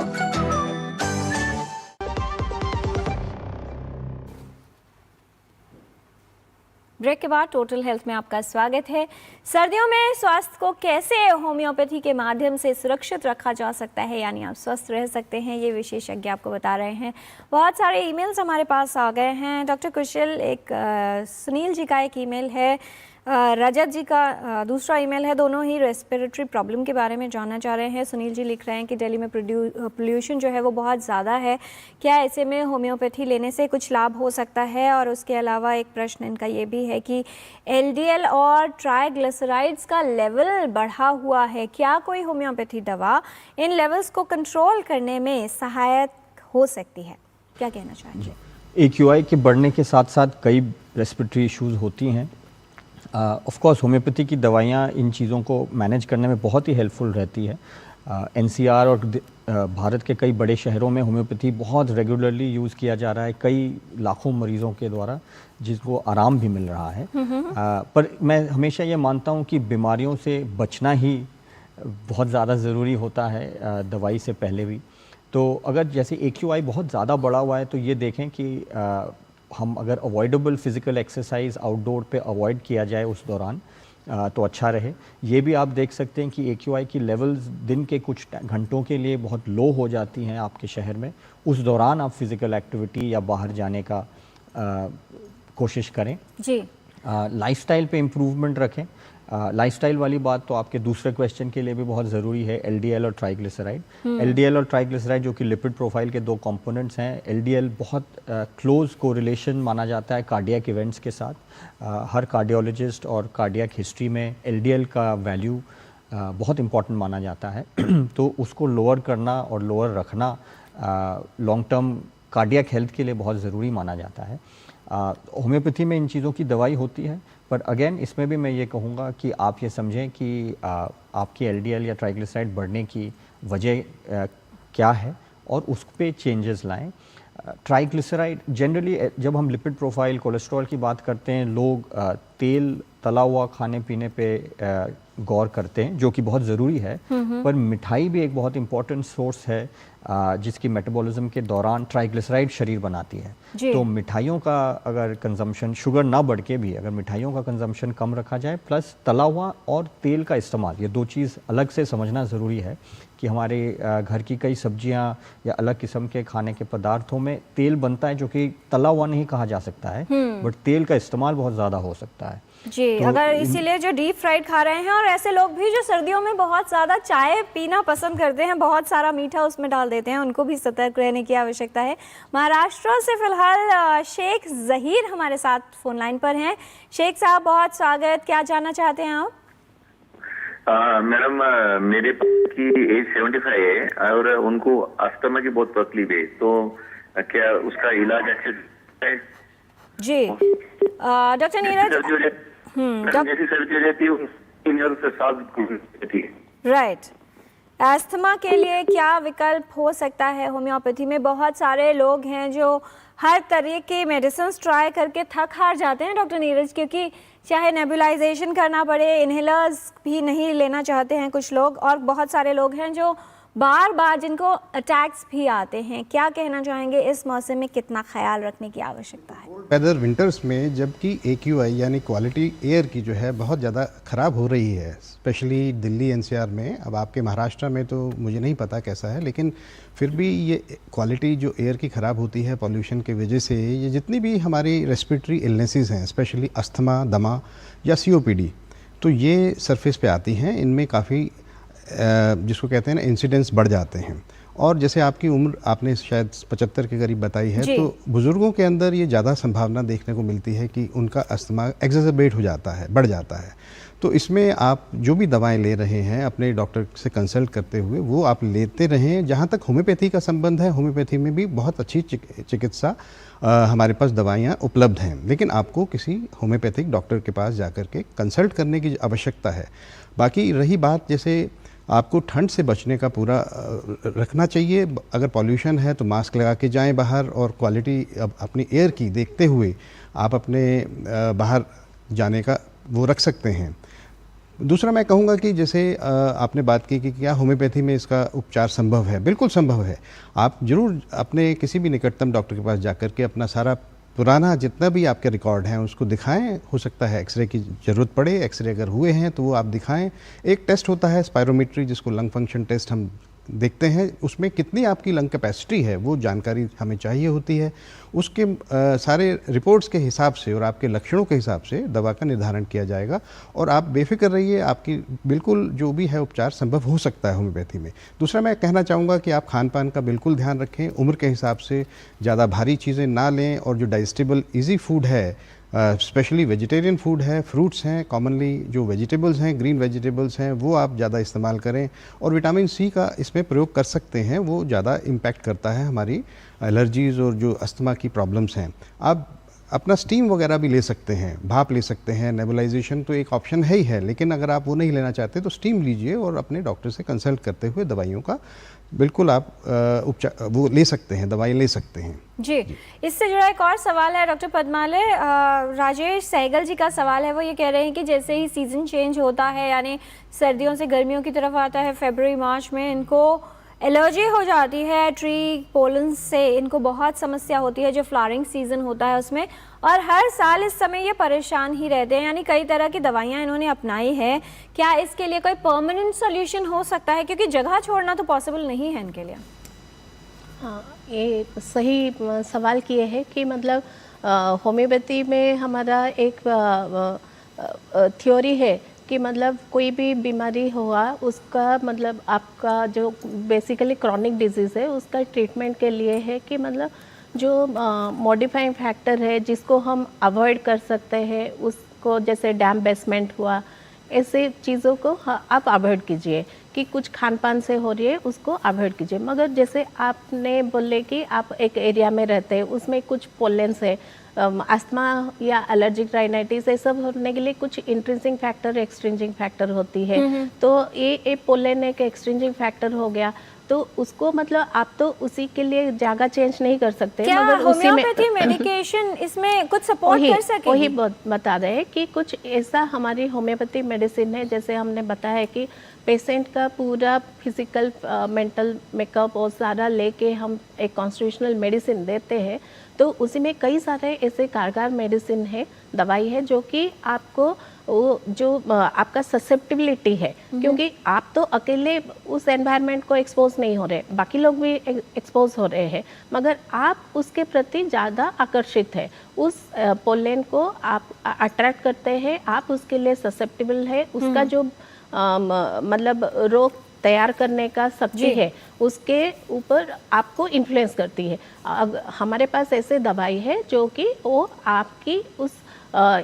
Speaker 1: ब्रेक के बाद टोटल हेल्थ में आपका स्वागत है। सर्दियों में स्वास्थ्य को कैसे होम्योपैथी के माध्यम से सुरक्षित रखा जा सकता है, यानी आप स्वस्थ रह सकते हैं, ये विशेषज्ञ आपको बता रहे हैं। बहुत सारे ईमेल्स हमारे पास आ गए हैं। डॉक्टर कुशल, एक सुनील जी का एक ईमेल है। रजत जी का दूसरा ईमेल है, दोनों ही रेस्पिरेटरी प्रॉब्लम के बारे में जानना चाह रहे हैं। सुनील जी लिख रहे हैं कि दिल्ली में पोल्यूशन जो है वो बहुत ज़्यादा है, क्या ऐसे में होम्योपैथी लेने से कुछ लाभ हो सकता है? और उसके अलावा एक प्रश्न इनका ये भी है कि LDL और ट्राइग्लिसराइड्स का लेवल बढ़ा हुआ है, क्या कोई होम्योपैथी दवा इन लेवल्स को कंट्रोल करने में सहायक हो सकती है? क्या कहना चाहेंगे?
Speaker 4: AQI के बढ़ने के साथ साथ कई रेस्पिरेटरी इश्यूज होती हैं। ऑफ कोर्स होम्योपैथी की दवाइयाँ इन चीज़ों को मैनेज करने में बहुत ही हेल्पफुल रहती है। NCR और भारत के कई बड़े शहरों में होम्योपैथी बहुत रेगुलरली यूज़ किया जा रहा है, कई लाखों मरीज़ों के द्वारा, जिसको आराम भी मिल रहा है। पर मैं हमेशा ये मानता हूँ कि बीमारियों से बचना ही बहुत ज़्यादा ज़रूरी होता है दवाई से पहले भी। तो अगर जैसे AQI बहुत ज़्यादा बढ़ा हुआ है तो ये देखें कि हम अगर अवॉइडेबल फिज़िकल एक्सरसाइज आउटडोर पे अवॉइड किया जाए उस दौरान तो अच्छा रहे। ये भी आप देख सकते हैं कि AQI की लेवल्स दिन के कुछ घंटों के लिए बहुत लो हो जाती हैं आपके शहर में, उस दौरान आप फिज़िकल एक्टिविटी या बाहर जाने का कोशिश करें
Speaker 1: जी।
Speaker 4: लाइफस्टाइल पे इम्प्रूवमेंट रखें। लाइफस्टाइल वाली बात तो आपके दूसरे क्वेश्चन के लिए भी बहुत ज़रूरी है, LDL और ट्राइग्लिसराइड। LDL और ट्राइग्लिसराइड जो कि लिपिड प्रोफाइल के दो कंपोनेंट्स हैं। LDL बहुत क्लोज कोरिलेशन माना जाता है कार्डियक इवेंट्स के साथ। हर कार्डियोलॉजिस्ट और कार्डियक हिस्ट्री में LDL का वैल्यू बहुत इंपॉर्टेंट माना जाता है। तो उसको लोअर करना और लोअर रखना लॉन्ग टर्म कार्डियक हेल्थ के लिए बहुत ज़रूरी माना जाता है। होम्योपैथी में इन चीज़ों की दवाई होती है, पर अगेन इसमें भी मैं ये कहूँगा कि आप ये समझें कि आपकी LDL या ट्राइग्लिसराइड बढ़ने की वजह क्या है और उस पर चेंजेस लाएं। ट्राइग्लिसराइड जनरली जब हम लिपिड प्रोफाइल कोलेस्ट्रॉल की बात करते हैं, लोग तेल तला हुआ खाने पीने पे गौर करते हैं, जो कि बहुत ज़रूरी है। पर मिठाई भी एक बहुत इंपॉर्टेंट सोर्स है जिसकी मेटाबॉलिज्म के दौरान ट्राइग्लिसराइड शरीर बनाती है। तो मिठाइयों का अगर कंजम्पशन, शुगर ना बढ़ के भी अगर मिठाइयों का कंजम्पशन कम रखा जाए, प्लस तला हुआ और तेल का इस्तेमाल, ये दो चीज़ अलग से समझना ज़रूरी है कि हमारे घर की कई सब्जियां या अलग किस्म के खाने के पदार्थों में तेल बनता है जो कि तला हुआ नहीं कहा जा सकता है, बट तेल का इस्तेमाल बहुत ज़्यादा हो सकता है
Speaker 1: जी। तो अगर इसीलिए जो डीप फ्राइड खा रहे हैं, और ऐसे लोग भी जो सर्दियों में बहुत ज़्यादा चाय पीना पसंद करते हैं, बहुत सारा मीठा उसमें डाल देते हैं, उनको भी सतर्क रहने की आवश्यकता है। महाराष्ट्र से फिलहाल शेख जहीर हमारे साथ फोन लाइन पर हैं। शेख साहब बहुत स्वागत, क्या जानना चाहते हैं आप?
Speaker 14: मैडम, मेरे पापा की एज 75 है और उनको अस्थमा की बहुत तकलीफ है, तो क्या उसका इलाज अच्छे है? जी
Speaker 1: डॉक्टर नीरज,
Speaker 14: जैसी सर्दी हो जाती है,
Speaker 1: राइट। अस्थमा के लिए क्या विकल्प हो सकता है होम्योपैथी में? बहुत सारे लोग हैं जो हर तरह के मेडिसिन ट्राई करके थक हार जाते हैं डॉक्टर नीरज, क्योंकि चाहे नेबुलाइजेशन करना पड़े, इनहेलर्स भी नहीं लेना चाहते हैं कुछ लोग, और बहुत सारे लोग हैं जो बार बार जिनको अटैक्स भी आते हैं। क्या कहना चाहेंगे, इस मौसम में कितना ख्याल रखने की आवश्यकता है?
Speaker 3: वेदर विंटर्स में जबकि AQI यानी क्वालिटी एयर की जो है बहुत ज़्यादा ख़राब हो रही है, स्पेशली दिल्ली NCR में। अब आपके महाराष्ट्र में तो मुझे नहीं पता कैसा है, लेकिन फिर भी ये क्वालिटी जो एयर की ख़राब होती है पॉल्यूशन की वजह से, ये जितनी भी हमारी रेस्पिरेटरी इलनेसेस हैं, स्पेशली अस्थमा, दमा या COPD, तो ये सरफेस पे आती हैं। इनमें काफ़ी जिसको कहते हैं ना इंसिडेंस बढ़ जाते हैं। और जैसे आपकी उम्र आपने शायद 75 के करीब बताई है, तो बुज़ुर्गों के अंदर ये ज़्यादा संभावना देखने को मिलती है कि उनका अस्थमा एक्सेसरबेट हो जाता है, बढ़ जाता है। तो इसमें आप जो भी दवाएं ले रहे हैं अपने डॉक्टर से कंसल्ट करते हुए वो आप लेते रहें। जहाँ तक होम्योपैथी का संबंध है, होम्योपैथी में भी बहुत अच्छी चिकित्सा हमारे पास दवाइयाँ उपलब्ध हैं, लेकिन आपको किसी होम्योपैथिक डॉक्टर के पास जाकर के कंसल्ट करने की आवश्यकता है। बाकी रही बात, जैसे आपको ठंड से बचने का पूरा रखना चाहिए। अगर पॉल्यूशन है तो मास्क लगा के जाएं बाहर, और क्वालिटी अपनी एयर की देखते हुए आप अपने बाहर जाने का वो रख सकते हैं। दूसरा मैं कहूँगा कि जैसे आपने बात की कि क्या होम्योपैथी में इसका उपचार संभव है? बिल्कुल संभव है। आप ज़रूर अपने किसी भी निकटतम डॉक्टर के पास जाकर के अपना सारा पुराना जितना भी आपके रिकॉर्ड हैं उसको दिखाएं। हो सकता है एक्सरे की ज़रूरत पड़े, एक्सरे अगर हुए हैं तो वो आप दिखाएं। एक टेस्ट होता है स्पायरोमेट्री, जिसको लंग फंक्शन टेस्ट हम देखते हैं उसमें कितनी आपकी लंग कैपेसिटी है, वो जानकारी हमें चाहिए होती है। उसके सारे रिपोर्ट्स के हिसाब से और आपके लक्षणों के हिसाब से दवा का निर्धारण किया जाएगा। और आप बेफिक्र रहिए, आपकी बिल्कुल जो भी है उपचार संभव हो सकता है होम्योपैथी में। दूसरा मैं कहना चाहूँगा कि आप खान पान का बिल्कुल ध्यान रखें, उम्र के हिसाब से ज़्यादा भारी चीज़ें ना लें, और जो डाइजेस्टेबल ईजी फूड है, स्पेशली वेजिटेरियन फूड है, फ्रूट्स हैं, कॉमनली जो वेजिटेबल्स हैं, ग्रीन वेजिटेबल्स हैं, वो आप ज़्यादा इस्तेमाल करें। और विटामिन सी का इसमें प्रयोग कर सकते हैं, वो ज़्यादा इम्पैक्ट करता है हमारी एलर्जीज़ और जो अस्थमा की प्रॉब्लम्स हैं। आप अपना स्टीम वगैरह भी ले सकते हैं, भाप ले सकते हैं, नेबुलाइजेशन तो एक ऑप्शन है ही है, लेकिन अगर आप वो नहीं लेना चाहते तो स्टीम लीजिए और अपने डॉक्टर से कंसल्ट करते हुए दवाइयों का बिल्कुल आप उपचार वो ले सकते हैं, दवाई ले सकते हैं।
Speaker 1: जी, इससे जुड़ा एक और सवाल है डॉक्टर पद्मालय, राजेश सहगल जी का सवाल है। वो ये कह रहे हैं कि जैसे ही सीज़न चेंज होता है, यानी सर्दियों से गर्मियों की तरफ आता है, फरवरी मार्च में इनको एलर्जी हो जाती है ट्री पोलन से, इनको बहुत समस्या होती है जो फ्लावरिंग सीज़न होता है उसमें, और हर साल इस समय ये परेशान ही रहते हैं। यानी कई तरह की दवाइयाँ इन्होंने अपनाई है। क्या इसके लिए कोई परमानेंट सॉल्यूशन हो सकता है, क्योंकि जगह छोड़ना तो पॉसिबल नहीं है इनके लिए?
Speaker 5: हाँ, ये सही सवाल किए हैं कि मतलब होम्योपैथी में हमारा एक थ्योरी है कि मतलब कोई भी बीमारी हुआ उसका मतलब आपका जो बेसिकली क्रॉनिक डिजीज़ है उसका ट्रीटमेंट के लिए है कि मतलब जो मॉडिफाइंग फैक्टर है जिसको हम अवॉइड कर सकते हैं उसको, जैसे डैम बेसमेंट हुआ, ऐसे चीज़ों को आप अवॉइड कीजिए कि कुछ खान पान से हो रही है उसको अवॉइड कीजिए। मगर जैसे आपने बोले कि आप एक एरिया में रहते हैं उसमें कुछ पोलेंस है, अस्थमा या एलर्जिक राइनाइटिस, ये सब होने के लिए कुछ इंट्रिंसिक फैक्टर एक्सट्रिंसिक फैक्टर होती है। तो ये पोलेन एक एक्सट्रिंसिक फैक्टर हो गया, तो उसको मतलब आप तो उसी के लिए जगह चेंज नहीं कर सकते।
Speaker 1: क्या
Speaker 5: मगर उसी में
Speaker 1: होम्योपैथी मेडिकेशन इसमें कुछ सपोर्ट कर सके?
Speaker 5: वही बता रहे हैं कि कुछ ऐसा हमारी होम्योपैथी मेडिसिन है, जैसे हमने बताया कि पेशेंट का पूरा फिजिकल मेंटल मेकअप और सारा लेके हम एक कॉन्स्टिट्यूशनल मेडिसिन देते हैं, तो उसी में कई सारे ऐसे कारगर मेडिसिन है, दवाई है जो कि आपको वो जो आपका ससेप्टिबिलिटी है, क्योंकि आप तो अकेले उस एनवायरनमेंट को एक्सपोज नहीं हो रहे, बाकी लोग भी एक्सपोज हो रहे हैं, मगर आप उसके प्रति ज़्यादा आकर्षित है, उस पोलेन को आप अट्रैक्ट करते हैं, आप उसके लिए ससेप्टिबल है, उसका जो मतलब रोग तैयार करने का सब्जी है उसके ऊपर आपको इन्फ्लुएंस करती है। हमारे पास ऐसे दवाई है जो कि वो आपकी उस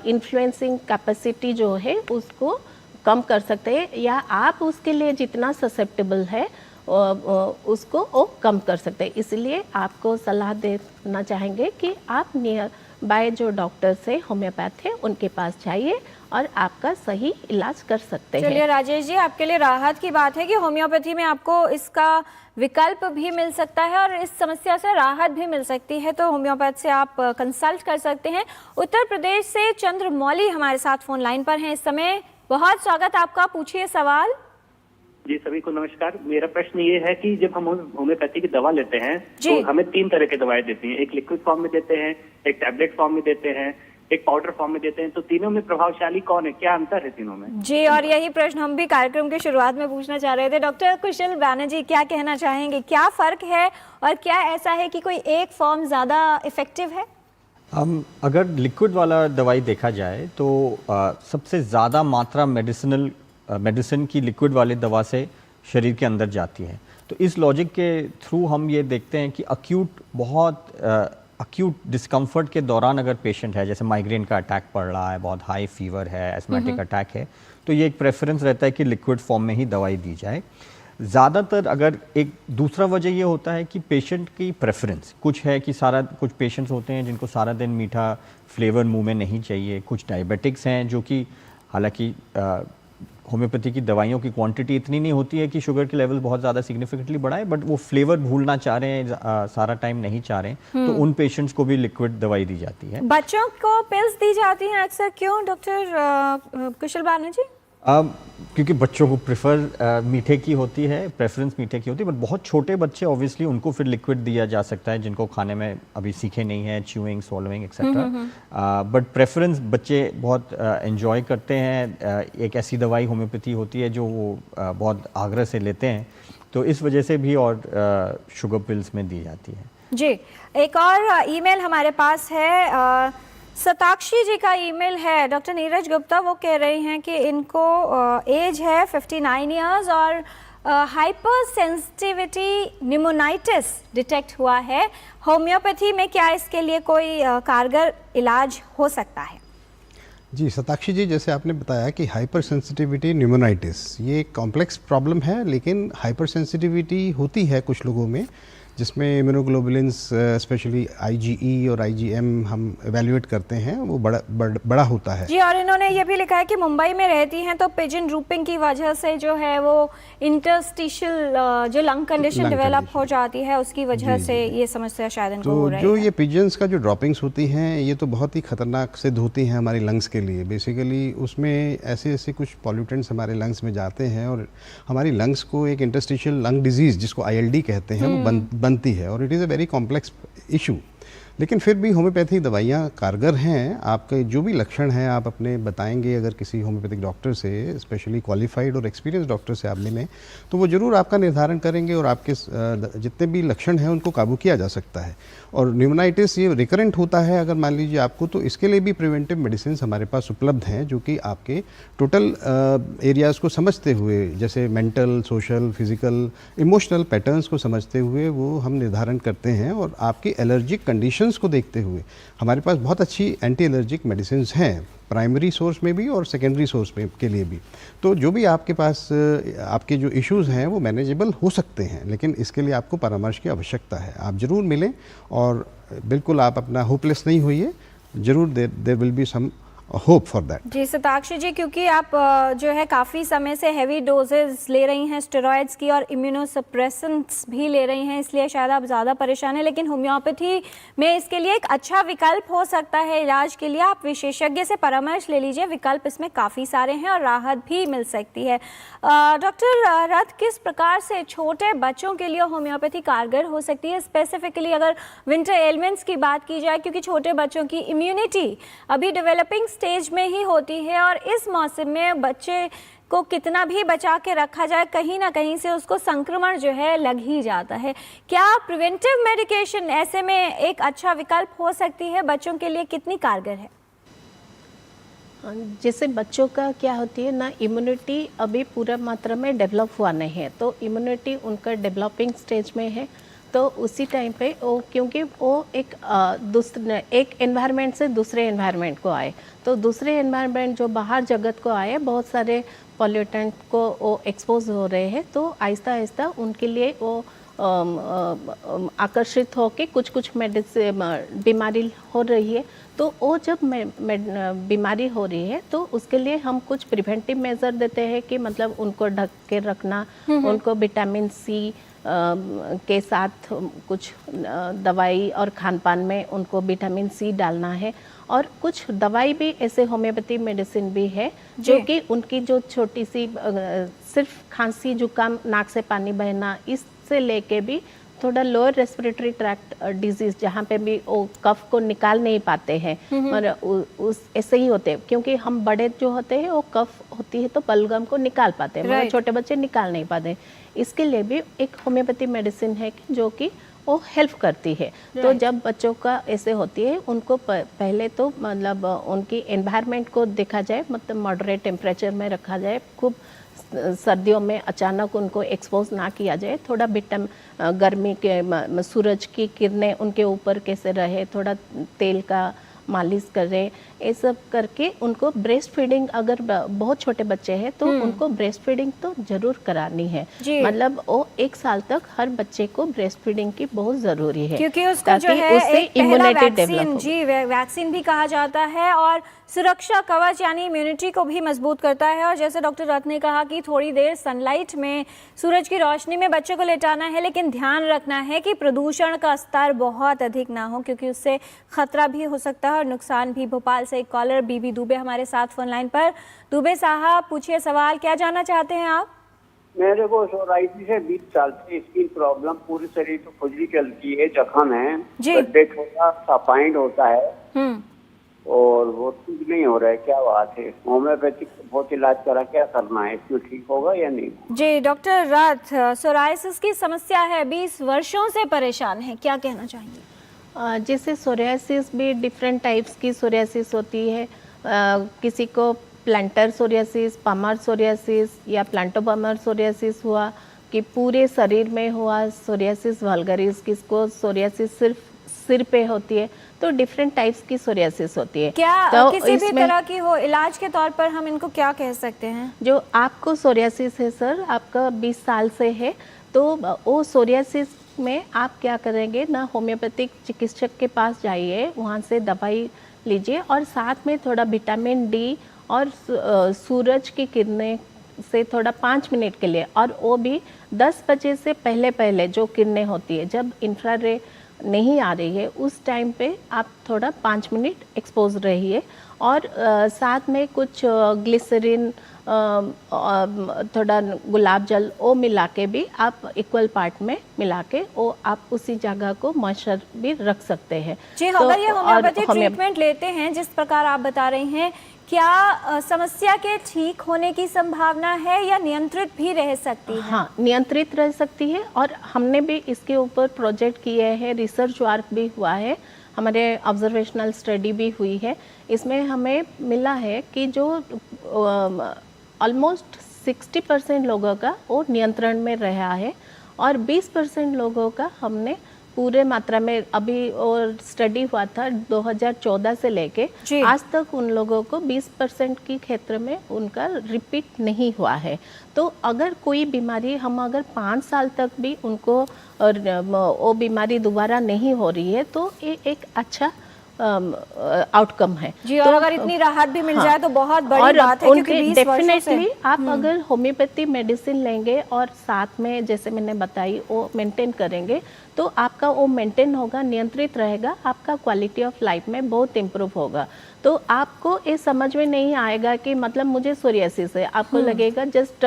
Speaker 5: इन्फ्लुएंसिंग कैपेसिटी जो है उसको कम कर सकते हैं, या आप उसके लिए जितना ससेप्टेबल है उसको वो कम कर सकते हैं। इसलिए आपको सलाह देना चाहेंगे कि आप नियर बाय जो डॉक्टर्स है होम्योपैथ है उनके पास जाइए और आपका सही इलाज कर सकते हैं।
Speaker 1: चलिए राजेश जी, आपके लिए राहत की बात है कि होम्योपैथी में आपको इसका विकल्प भी मिल सकता है और इस समस्या से राहत भी मिल सकती है, तो होम्योपैथ से आप कंसल्ट कर सकते हैं। उत्तर प्रदेश से चंद्रमौली हमारे साथ फोन लाइन पर हैं इस समय। बहुत स्वागत आपका, पूछिए सवाल।
Speaker 15: जी, सभी को नमस्कार। मेरा प्रश्न ये है कि जब हम होम्योपैथी की दवा लेते हैं तो हमें 3 तरह की दवाएं देती हैं, एक लिक्विड फॉर्म में देते हैं, एक टैबलेट फॉर्म में देते हैं, एक पाउडर फॉर्म में देते हैं, तो तीनों में प्रभावशाली कौन है, क्या अंतर है तीनों में?
Speaker 1: जी, और यही प्रश्न हम भी कार्यक्रम के शुरुआत में पूछना चाह रहे थे। डॉक्टर कुशल बैनर्जी, क्या कहना चाहेंगे, क्या फर्क है और क्या ऐसा है कि कोई एक फॉर्म ज्यादा इफेक्टिव है?
Speaker 4: अगर लिक्विड वाला दवाई देखा जाए तो सबसे ज़्यादा मात्रा मेडिसिन की लिक्विड वाली दवा से शरीर के अंदर जाती है। तो इस लॉजिक के थ्रू हम ये देखते हैं कि अक्यूट डिस्कम्फर्ट के दौरान अगर पेशेंट है, जैसे माइग्रेन का अटैक पड़ रहा है, बहुत हाई फीवर है, एस्थमेटिक अटैक है, तो ये एक प्रेफरेंस रहता है कि लिक्विड फॉर्म में ही दवाई दी जाए। ज़्यादातर अगर एक दूसरा वजह ये होता है कि पेशेंट की प्रेफरेंस कुछ है कि कुछ पेशेंट्स होते हैं जिनको सारा दिन मीठा फ्लेवर मुंह में नहीं चाहिए, कुछ डायबिटिक्स हैं जो कि हालांकि होम्योपैथी की दवाइयों की क्वांटिटी इतनी नहीं होती है कि शुगर के लेवल बहुत ज़्यादा सिग्निफिकेंटली बढ़ाए, बट वो फ्लेवर भूलना चाह रहे हैं, सारा टाइम नहीं चाह रहे हैं, तो उन पेशेंट्स को भी लिक्विड दवाई दी जाती है।
Speaker 1: बच्चों को पिल्स दी जाती हैं अक्सर, क्यों डॉक्टर कुशल बैनर्जी?
Speaker 4: क्योंकि बच्चों को प्रेफर मीठे की होती है, प्रेफरेंस मीठे की होती है, बट बहुत छोटे बच्चे ऑब्वियसली उनको फिर लिक्विड दिया जा सकता है जिनको खाने में अभी सीखे नहीं है, chewing, swallowing etcetera, but preference बच्चे बहुत एंजॉय करते हैं। एक ऐसी दवाई होम्योपैथी होती है जो वो बहुत आग्रह से लेते हैं, तो इस वजह से भी और शुगर पिल्स में दी जाती है।
Speaker 1: जी, एक और ईमेल हमारे पास है, सताक्षी जी का ईमेल है। डॉक्टर नीरज गुप्ता वो कह रही हैं कि इनको एज है 59 इयर्स और हाइपर सेंसिटिविटी निमोनाइटिस डिटेक्ट हुआ है। होम्योपैथी में क्या इसके लिए कोई कारगर इलाज हो सकता है?
Speaker 3: जी सताक्षी जी, जैसे आपने बताया कि हाइपर सेंसिटिविटी न्यूमोनाइटिस ये एक कॉम्प्लेक्स प्रॉब्लम है, लेकिन हाइपर सेंसिटिविटी होती है कुछ लोगों में जिसमें इम्यूनोग्लोबुलिन्स स्पेशली आईजीई और आईजीएम हम एवेल्युएट करते हैं, वो बड़ा होता है।
Speaker 1: जी, और इन्होंने ये भी लिखा है कि मुंबई में रहती हैं तो पिजन रूपिंग की वजह से जो है वो इंटरस्टिशियल जो लंग कंडीशन डेवलप हो जाती है, उसकी वजह से ये समस्या शायद इनको हो रही है।
Speaker 3: जो ये पिजन्स का जो ड्रॉपिंग्स होती हैं ये तो बहुत ही खतरनाक सिद्ध होती हैं हमारी लंग्स के लिए। बेसिकली उसमें ऐसे कुछ पॉल्यूटेंट्स हमारे लंग्स में जाते हैं और हमारी लंग्स को एक इंटरस्टिशियल लंग डिजीज़ जिसको ILD कहते हैं वो बनती है, और it is a very complex issue. लेकिन फिर भी होम्योपैथी दवाइयाँ कारगर हैं। आपके जो भी लक्षण हैं आप अपने बताएंगे अगर किसी होम्योपैथिक डॉक्टर से, स्पेशली क्वालिफाइड और एक्सपीरियंस डॉक्टर से आप मिलें तो वो ज़रूर आपका निर्धारण करेंगे और आपके जितने भी लक्षण हैं उनको काबू किया जा सकता है। और न्यूमोनाइटिस ये रिकरेंट होता है अगर मान लीजिए आपको, तो इसके लिए भी प्रिवेंटिव मेडिसिन हमारे पास उपलब्ध हैं जो कि आपके टोटल एरियाज़ को समझते हुए, जैसे mental, social, physical, emotional patterns को समझते हुए वो हम निर्धारण करते हैं। और आपकी एलर्जिक कंडीशंस को देखते हुए हमारे पास बहुत अच्छी एंटी एलर्जिक मेडिसिन हैं, प्राइमरी सोर्स में भी और सेकेंडरी सोर्स में के लिए भी। तो जो भी आपके पास आपके जो इश्यूज़ हैं वो मैनेजेबल हो सकते हैं, लेकिन इसके लिए आपको परामर्श की आवश्यकता है। आप ज़रूर मिलें और बिल्कुल आप अपना होपलेस नहीं होइए, ज़रूर there will be some hope for that.
Speaker 1: Ji Satakshi ji, क्योंकि आप जो है काफ़ी समय से हैवी डोजेस ले रही हैं स्टेरॉइड्स की और इम्यूनोसप्रेसेंट्स भी ले रही हैं, इसलिए शायद आप ज़्यादा परेशान हैं, लेकिन होम्योपैथी में इसके लिए एक अच्छा विकल्प हो सकता है इलाज के लिए। आप विशेषज्ञ से परामर्श ले लीजिए, विकल्प इसमें काफ़ी सारे हैं और राहत भी मिल सकती है। डॉक्टर रथ, किस प्रकार से छोटे बच्चों के लिए होम्योपैथी कारगर हो सकती है, स्पेसिफिकली अगर विंटर एलिमेंट्स की बात की जाए, क्योंकि छोटे बच्चों की इम्यूनिटी अभी डेवलपिंग स्टेज में ही होती है और इस मौसम में बच्चे को कितना भी बचा के रखा जाए कहीं ना कहीं से उसको संक्रमण जो है लग ही जाता है। क्या प्रिवेंटिव मेडिकेशन ऐसे में एक अच्छा विकल्प हो सकती है बच्चों के लिए, कितनी कारगर है?
Speaker 5: जैसे बच्चों का क्या होती है ना, इम्यूनिटी अभी पूरा मात्रा में डेवलप हुआ नहीं है, तो इम्यूनिटी उनका डेवलपिंग स्टेज में है। तो उसी टाइम पे वो, क्योंकि वो एक एनवायरनमेंट से दूसरे एनवायरनमेंट को आए, तो दूसरे एनवायरनमेंट जो बाहर जगत को आए, बहुत सारे पॉल्यूटेंट को वो एक्सपोज हो रहे हैं, तो आहिस्ता आहिस्ता उनके लिए वो आकर्षित होकर कुछ मेडिसिन बीमारी हो रही है। तो वो जब बीमारी हो रही है तो उसके लिए हम कुछ प्रिवेंटिव मेजर देते हैं कि मतलब उनको ढक के रखना, उनको विटामिन सी के साथ कुछ दवाई और खान पान में उनको विटामिन सी डालना है। और कुछ दवाई भी ऐसे होम्योपैथी मेडिसिन भी है जो कि उनकी जो छोटी सी सिर्फ खांसी, जुकाम, नाक से पानी बहना, इससे लेके भी थोड़ा लोअर रेस्पिरेटरी ट्रैक्ट डिजीज जहाँ पे भी वो कफ को निकाल नहीं पाते हैं, और उस ऐसे ही होते हैं, क्योंकि हम बड़े जो होते हैं वो कफ होती है तो बलगम को निकाल पाते हैं, मगर छोटे बच्चे निकाल नहीं पाते। इसके लिए भी एक होम्योपैथी मेडिसिन है जो कि वो हेल्प करती है। तो जब बच्चों का ऐसे होती है, उनको पहले तो मतलब उनकी एनवायरनमेंट को देखा जाए, मतलब मॉडरेट टेम्परेचर में रखा जाए, खूब सर्दियों में अचानक उनको एक्सपोज ना किया जाए, थोड़ा गर्मी के सूरज की किरणें उनके ऊपर कैसे रहे, थोड़ा तेल का मालिश करें, ये सब करके उनको ब्रेस्ट फीडिंग, अगर बहुत छोटे बच्चे हैं तो उनको ब्रेस्ट फीडिंग तो जरूर करानी है। मतलब वो 1 साल तक हर बच्चे को ब्रेस्ट फीडिंग की बहुत जरूरी है,
Speaker 1: क्योंकि उसको जो है एक पहला वैक्सीन, जी वैक्सीन भी कहा जाता है, और सुरक्षा कवच यानी इम्यूनिटी को भी मजबूत करता है। और जैसे डॉक्टर रथ ने कहा कि थोड़ी देर सनलाइट में, सूरज की रोशनी में बच्चे को लेटाना है, लेकिन ध्यान रखना है कि प्रदूषण का स्तर बहुत अधिक ना हो, क्योंकि उससे खतरा भी हो सकता है और नुकसान भी। भोपाल से एक कॉलर बीबी दुबे हमारे साथ फोन लाइन पर। दुबे साहब, पूछिए सवाल, क्या जानना चाहते हैं आप?
Speaker 16: मेरे को सोराइटिस है, 20 साल से स्किन प्रॉब्लम, पूरे शरीर को खुजली चलती है, जख्म है, गड्ढे थोड़ा सफाइंड होता है, और वो ठीक नहीं हो रहा है, क्या बात है? होम्योपैथिक बहुत इलाज करा, क्या करना है, इसमें ठीक होगा या नहीं?
Speaker 1: जी डॉक्टर रथ, सोराइसिस की समस्या है, 20 वर्षों से परेशान है, क्या कहना चाहेंगे?
Speaker 5: जैसे सोरियासिस भी डिफरेंट टाइप्स की सोरियासिस होती है। किसी को प्लांटर सोरियासिस, पमर सोरियासिस या प्लांटोपमर सोरियासिस हुआ, कि पूरे शरीर में हुआ सोरियासिस वल्गरिस, किसको सोरियासिस सिर्फ सिर पे होती है। तो डिफरेंट टाइप्स की सोरियासिस होती है।
Speaker 1: क्या
Speaker 5: तो
Speaker 1: किसी भी तरह की हो, इलाज के तौर पर हम इनको क्या कह सकते हैं?
Speaker 5: जो आपको सोरियासिस है सर, आपका 20 साल से है, तो वो सोरियासिस में आप क्या करेंगे ना, होम्योपैथिक चिकित्सक के पास जाइए, वहाँ से दवाई लीजिए और साथ में थोड़ा विटामिन डी और सूरज की किरणें से थोड़ा 5 मिनट के लिए, और वो भी 10 बजे से पहले पहले जो किरणें होती है, जब इंफ्रारेड नहीं आ रही है उस टाइम पे आप थोड़ा 5 मिनट एक्सपोज रहिए। और साथ में कुछ ग्लिसरीन, थोड़ा गुलाब जल, वो मिला के भी आप इक्वल पार्ट में मिला के वो आप उसी जगह को मॉइस्चर भी रख सकते हैं।
Speaker 1: जी, अगर ये होम्योपैथिक ट्रीटमेंट लेते हैं जिस प्रकार आप बता रही हैं, क्या समस्या के ठीक होने की संभावना है या नियंत्रित भी रह सकती है?
Speaker 5: हाँ, नियंत्रित रह सकती है, और हमने भी इसके ऊपर प्रोजेक्ट किए हैं, रिसर्च वर्क भी हुआ है, हमारे ऑब्जर्वेशनल स्टडी भी हुई है। इसमें हमें मिला है कि जो ऑलमोस्ट 60% लोगों का वो नियंत्रण में रहा है, और 20% लोगों का हमने पूरे मात्रा में, अभी और स्टडी हुआ था 2014 से लेके आज तक, उन लोगों को 20% की क्षेत्र में उनका रिपीट नहीं हुआ है। तो अगर कोई बीमारी हम अगर 5 साल तक भी उनको वो बीमारी दोबारा नहीं हो रही है, तो ये एक अच्छा आउटकम है
Speaker 1: जी। और अगर इतनी राहत भी मिल जाए तो बहुत बड़ी बात है, क्योंकि 20 वर्षों से
Speaker 5: आप अगर होम्योपैथी मेडिसिन लेंगे और साथ में जैसे मैंने बताई वो मेंटेन करेंगे, तो आपका वो मेंटेन होगा, नियंत्रित रहेगा, आपका क्वालिटी ऑफ लाइफ में बहुत इम्प्रूव होगा। तो आपको ये समझ में नहीं आएगा कि मतलब मुझे सोरियासिस है, आपको लगेगा जस्ट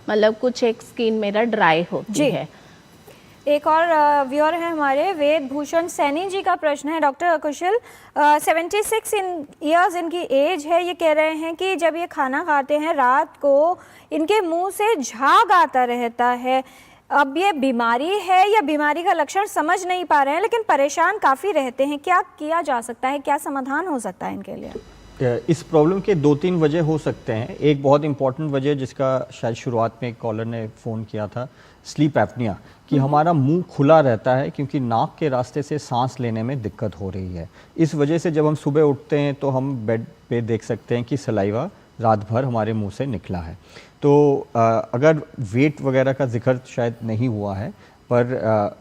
Speaker 5: मतलब कुछ एक स्किन मेरा ड्राई होती है।
Speaker 1: एक और व्यूअर है हमारे, वेद भूषण सैनी जी का प्रश्न है। डॉक्टर कुशल, 76 ईयर्स इनकी एज है, ये कह रहे हैं कि जब ये खाना खाते हैं रात को इनके मुंह से झाग आता रहता है। अब ये बीमारी है या बीमारी का लक्षण समझ नहीं पा रहे हैं, लेकिन परेशान काफ़ी रहते हैं। क्या किया जा सकता है, क्या समाधान हो सकता है इनके लिए?
Speaker 4: इस प्रॉब्लम के 2-3 वजह हो सकते हैं। एक बहुत इंपॉर्टेंट वजह जिसका शायद शुरुआत में कॉलर ने फ़ोन किया था, स्लीप एपनिया, कि हमारा मुंह खुला रहता है क्योंकि नाक के रास्ते से सांस लेने में दिक्कत हो रही है। इस वजह से जब हम सुबह उठते हैं तो हम बेड पे देख सकते हैं कि सलाइवा रात भर हमारे मुंह से निकला है। तो अगर वेट वगैरह का जिक्र शायद नहीं हुआ है, पर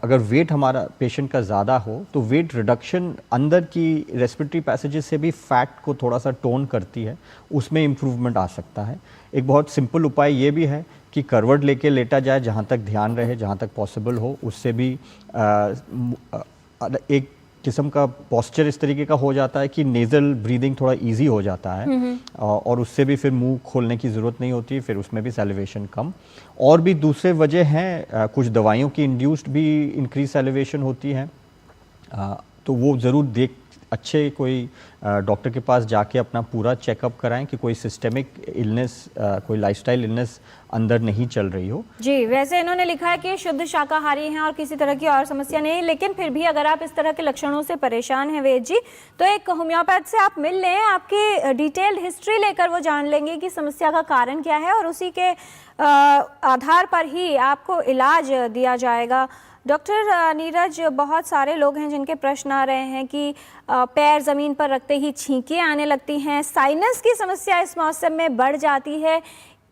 Speaker 4: अगर वेट हमारा पेशेंट का ज़्यादा हो तो वेट रिडक्शन अंदर की रेस्पिरेटरी पैसेजेस से भी फैट को थोड़ा सा टोन करती है, उसमें इम्प्रूवमेंट आ सकता है। एक बहुत सिंपल उपाय ये भी है कि करवट लेके लेटा जाए, जहाँ तक ध्यान रहे, जहाँ तक पॉसिबल हो, उससे भी एक किस्म का पोस्चर इस तरीके का हो जाता है कि नेज़ल ब्रीदिंग थोड़ा इजी हो जाता है, और उससे भी फिर मुंह खोलने की ज़रूरत नहीं होती, फिर उसमें भी सैलिवेशन कम। और भी दूसरे वजह हैं, कुछ दवाइयों की इंड्यूस्ड भी इंक्रीज सैलिवेशन होती है, तो वो ज़रूर अच्छे कोई डॉक्टर के पास जाके अपना पूरा चेकअप कराएं कि कोई सिस्टेमिक इलनेस, कोई लाइफस्टाइल इलनेस अंदर नहीं चल रही हो।
Speaker 1: जी, वैसे इन्होंने लिखा है कि शुद्ध शाकाहारी हैं और किसी तरह की और समस्या नहीं, लेकिन फिर भी अगर आप इस तरह के लक्षणों से परेशान हैं वेद जी, तो एक होम्योपैथ से आप मिल लें, आपकी डिटेल्ड हिस्ट्री लेकर वो जान लेंगे कि समस्या का कारण क्या है, और उसी के आधार पर ही आपको इलाज दिया जाएगा। डॉक्टर नीरज, बहुत सारे लोग हैं जिनके प्रश्न आ रहे हैं कि पैर ज़मीन पर रखते ही छींकें आने लगती हैं, साइनस की समस्या इस मौसम में बढ़ जाती है,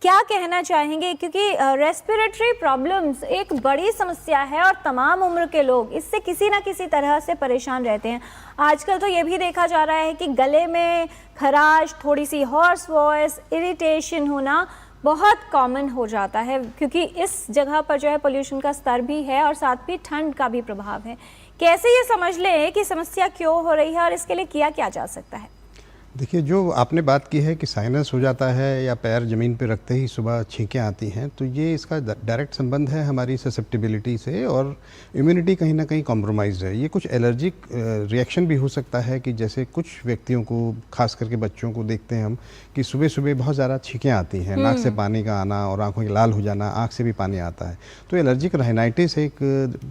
Speaker 1: क्या कहना चाहेंगे? क्योंकि रेस्पिरेटरी प्रॉब्लम्स एक बड़ी समस्या है और तमाम उम्र के लोग इससे किसी ना किसी तरह से परेशान रहते हैं। आजकल तो ये भी देखा जा रहा है कि गले में खराश, थोड़ी सी हॉर्स वॉइस, इरिटेशन होना बहुत कॉमन हो जाता है, क्योंकि इस जगह पर जो है पोल्यूशन का स्तर भी है और साथ भी ठंड का भी प्रभाव है। कैसे ये समझ लें कि समस्या क्यों हो रही है और इसके लिए किया क्या जा सकता है?
Speaker 3: देखिए, जो आपने बात की है कि साइनस हो जाता है या पैर ज़मीन पे रखते ही सुबह छींकें आती हैं, तो ये इसका डायरेक्ट संबंध है हमारी ससेप्टिबिलिटी से, और इम्यूनिटी कहीं ना कहीं कॉम्प्रोमाइज़ है। ये कुछ एलर्जिक रिएक्शन भी हो सकता है कि जैसे कुछ व्यक्तियों को, खास करके बच्चों को देखते हैं हम कि सुबह सुबह बहुत ज़्यादा छींकें आती हैं, नाक से पानी का आना और आँखों के लाल हो जाना, आँख से भी पानी आता है। तो एलर्जिक राइनाइटिस एक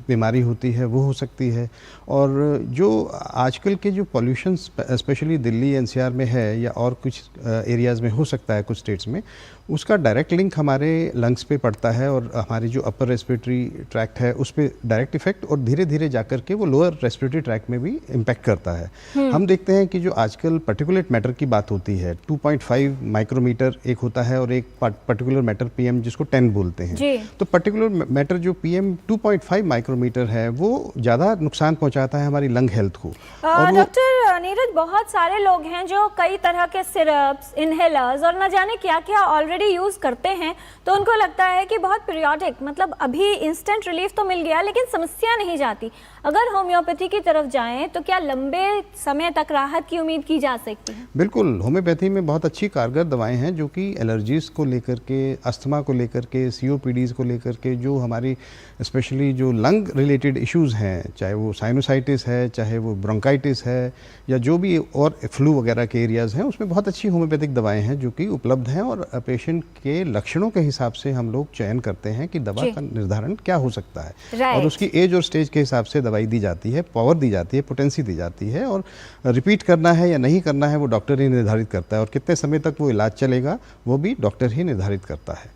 Speaker 3: बीमारी होती है, वो हो सकती है। और जो आजकल के जो पॉल्यूशन स्पेशली दिल्ली एनसीआर में है या और कुछ एरियाज़ में हो सकता है कुछ स्टेट्स में, उसका डायरेक्ट लिंक हमारे लंग्स पे पड़ता है और हमारी जो अपर रेस्पिरेटरी ट्रैक्ट है उस पर डायरेक्ट इफेक्ट, और धीरे धीरे जाकर के वो लोअर रेस्पिरेटरी ट्रैक्ट में भी इम्पैक्ट करता है। हम देखते हैं कि जो आजकल पर्टिकुलेट मैटर की बात होती है, 2.5 माइक्रोमीटर एक होता है और एक पर्टिकुलर मैटर पीएम जिसको 10 बोलते हैं। तो पर्टिकुलर मैटर जो पीएम 2.5 माइक्रोमीटर है वो ज़्यादा नुकसान पहुँचाता है हमारी लंग हेल्थ को।
Speaker 1: डॉक्टर नीरज, बहुत सारे लोग हैं जो कई तरह के सिरप्स, इनहेलर्स और न जाने क्या क्या ऑलरेडी यूज करते हैं, तो उनको लगता है कि बहुत पीरियोडिक, मतलब अभी इंस्टेंट रिलीफ तो मिल गया लेकिन समस्या नहीं जाती। अगर होम्योपैथी की तरफ जाएं तो क्या लंबे समय तक राहत की उम्मीद की जा सकती है?
Speaker 3: बिल्कुल, होम्योपैथी में बहुत अच्छी कारगर दवाएं हैं जो कि एलर्जीज को लेकर के, अस्थमा को लेकर के, सीओपीडीज को लेकर के, जो हमारी स्पेशली जो लंग रिलेटेड इश्यूज हैं, चाहे वो साइनोसाइटिस है, चाहे वो ब्रोंकाइटिस है, या जो भी और फ्लू वगैरह के एरियाज़ हैं, उसमें बहुत अच्छी होम्योपैथिक दवाएं हैं जो कि उपलब्ध हैं। और पेशेंट के लक्षणों के हिसाब से हम लोग चयन करते हैं कि दवा का निर्धारण क्या हो सकता है, और उसकी एज और स्टेज के हिसाब से दवाई दी जाती है, पावर दी जाती है, पोटेंसी दी जाती है, और रिपीट करना है या नहीं करना है वो डॉक्टर ही निर्धारित करता है, और कितने समय तक वो इलाज चलेगा वो भी डॉक्टर ही निर्धारित करता है।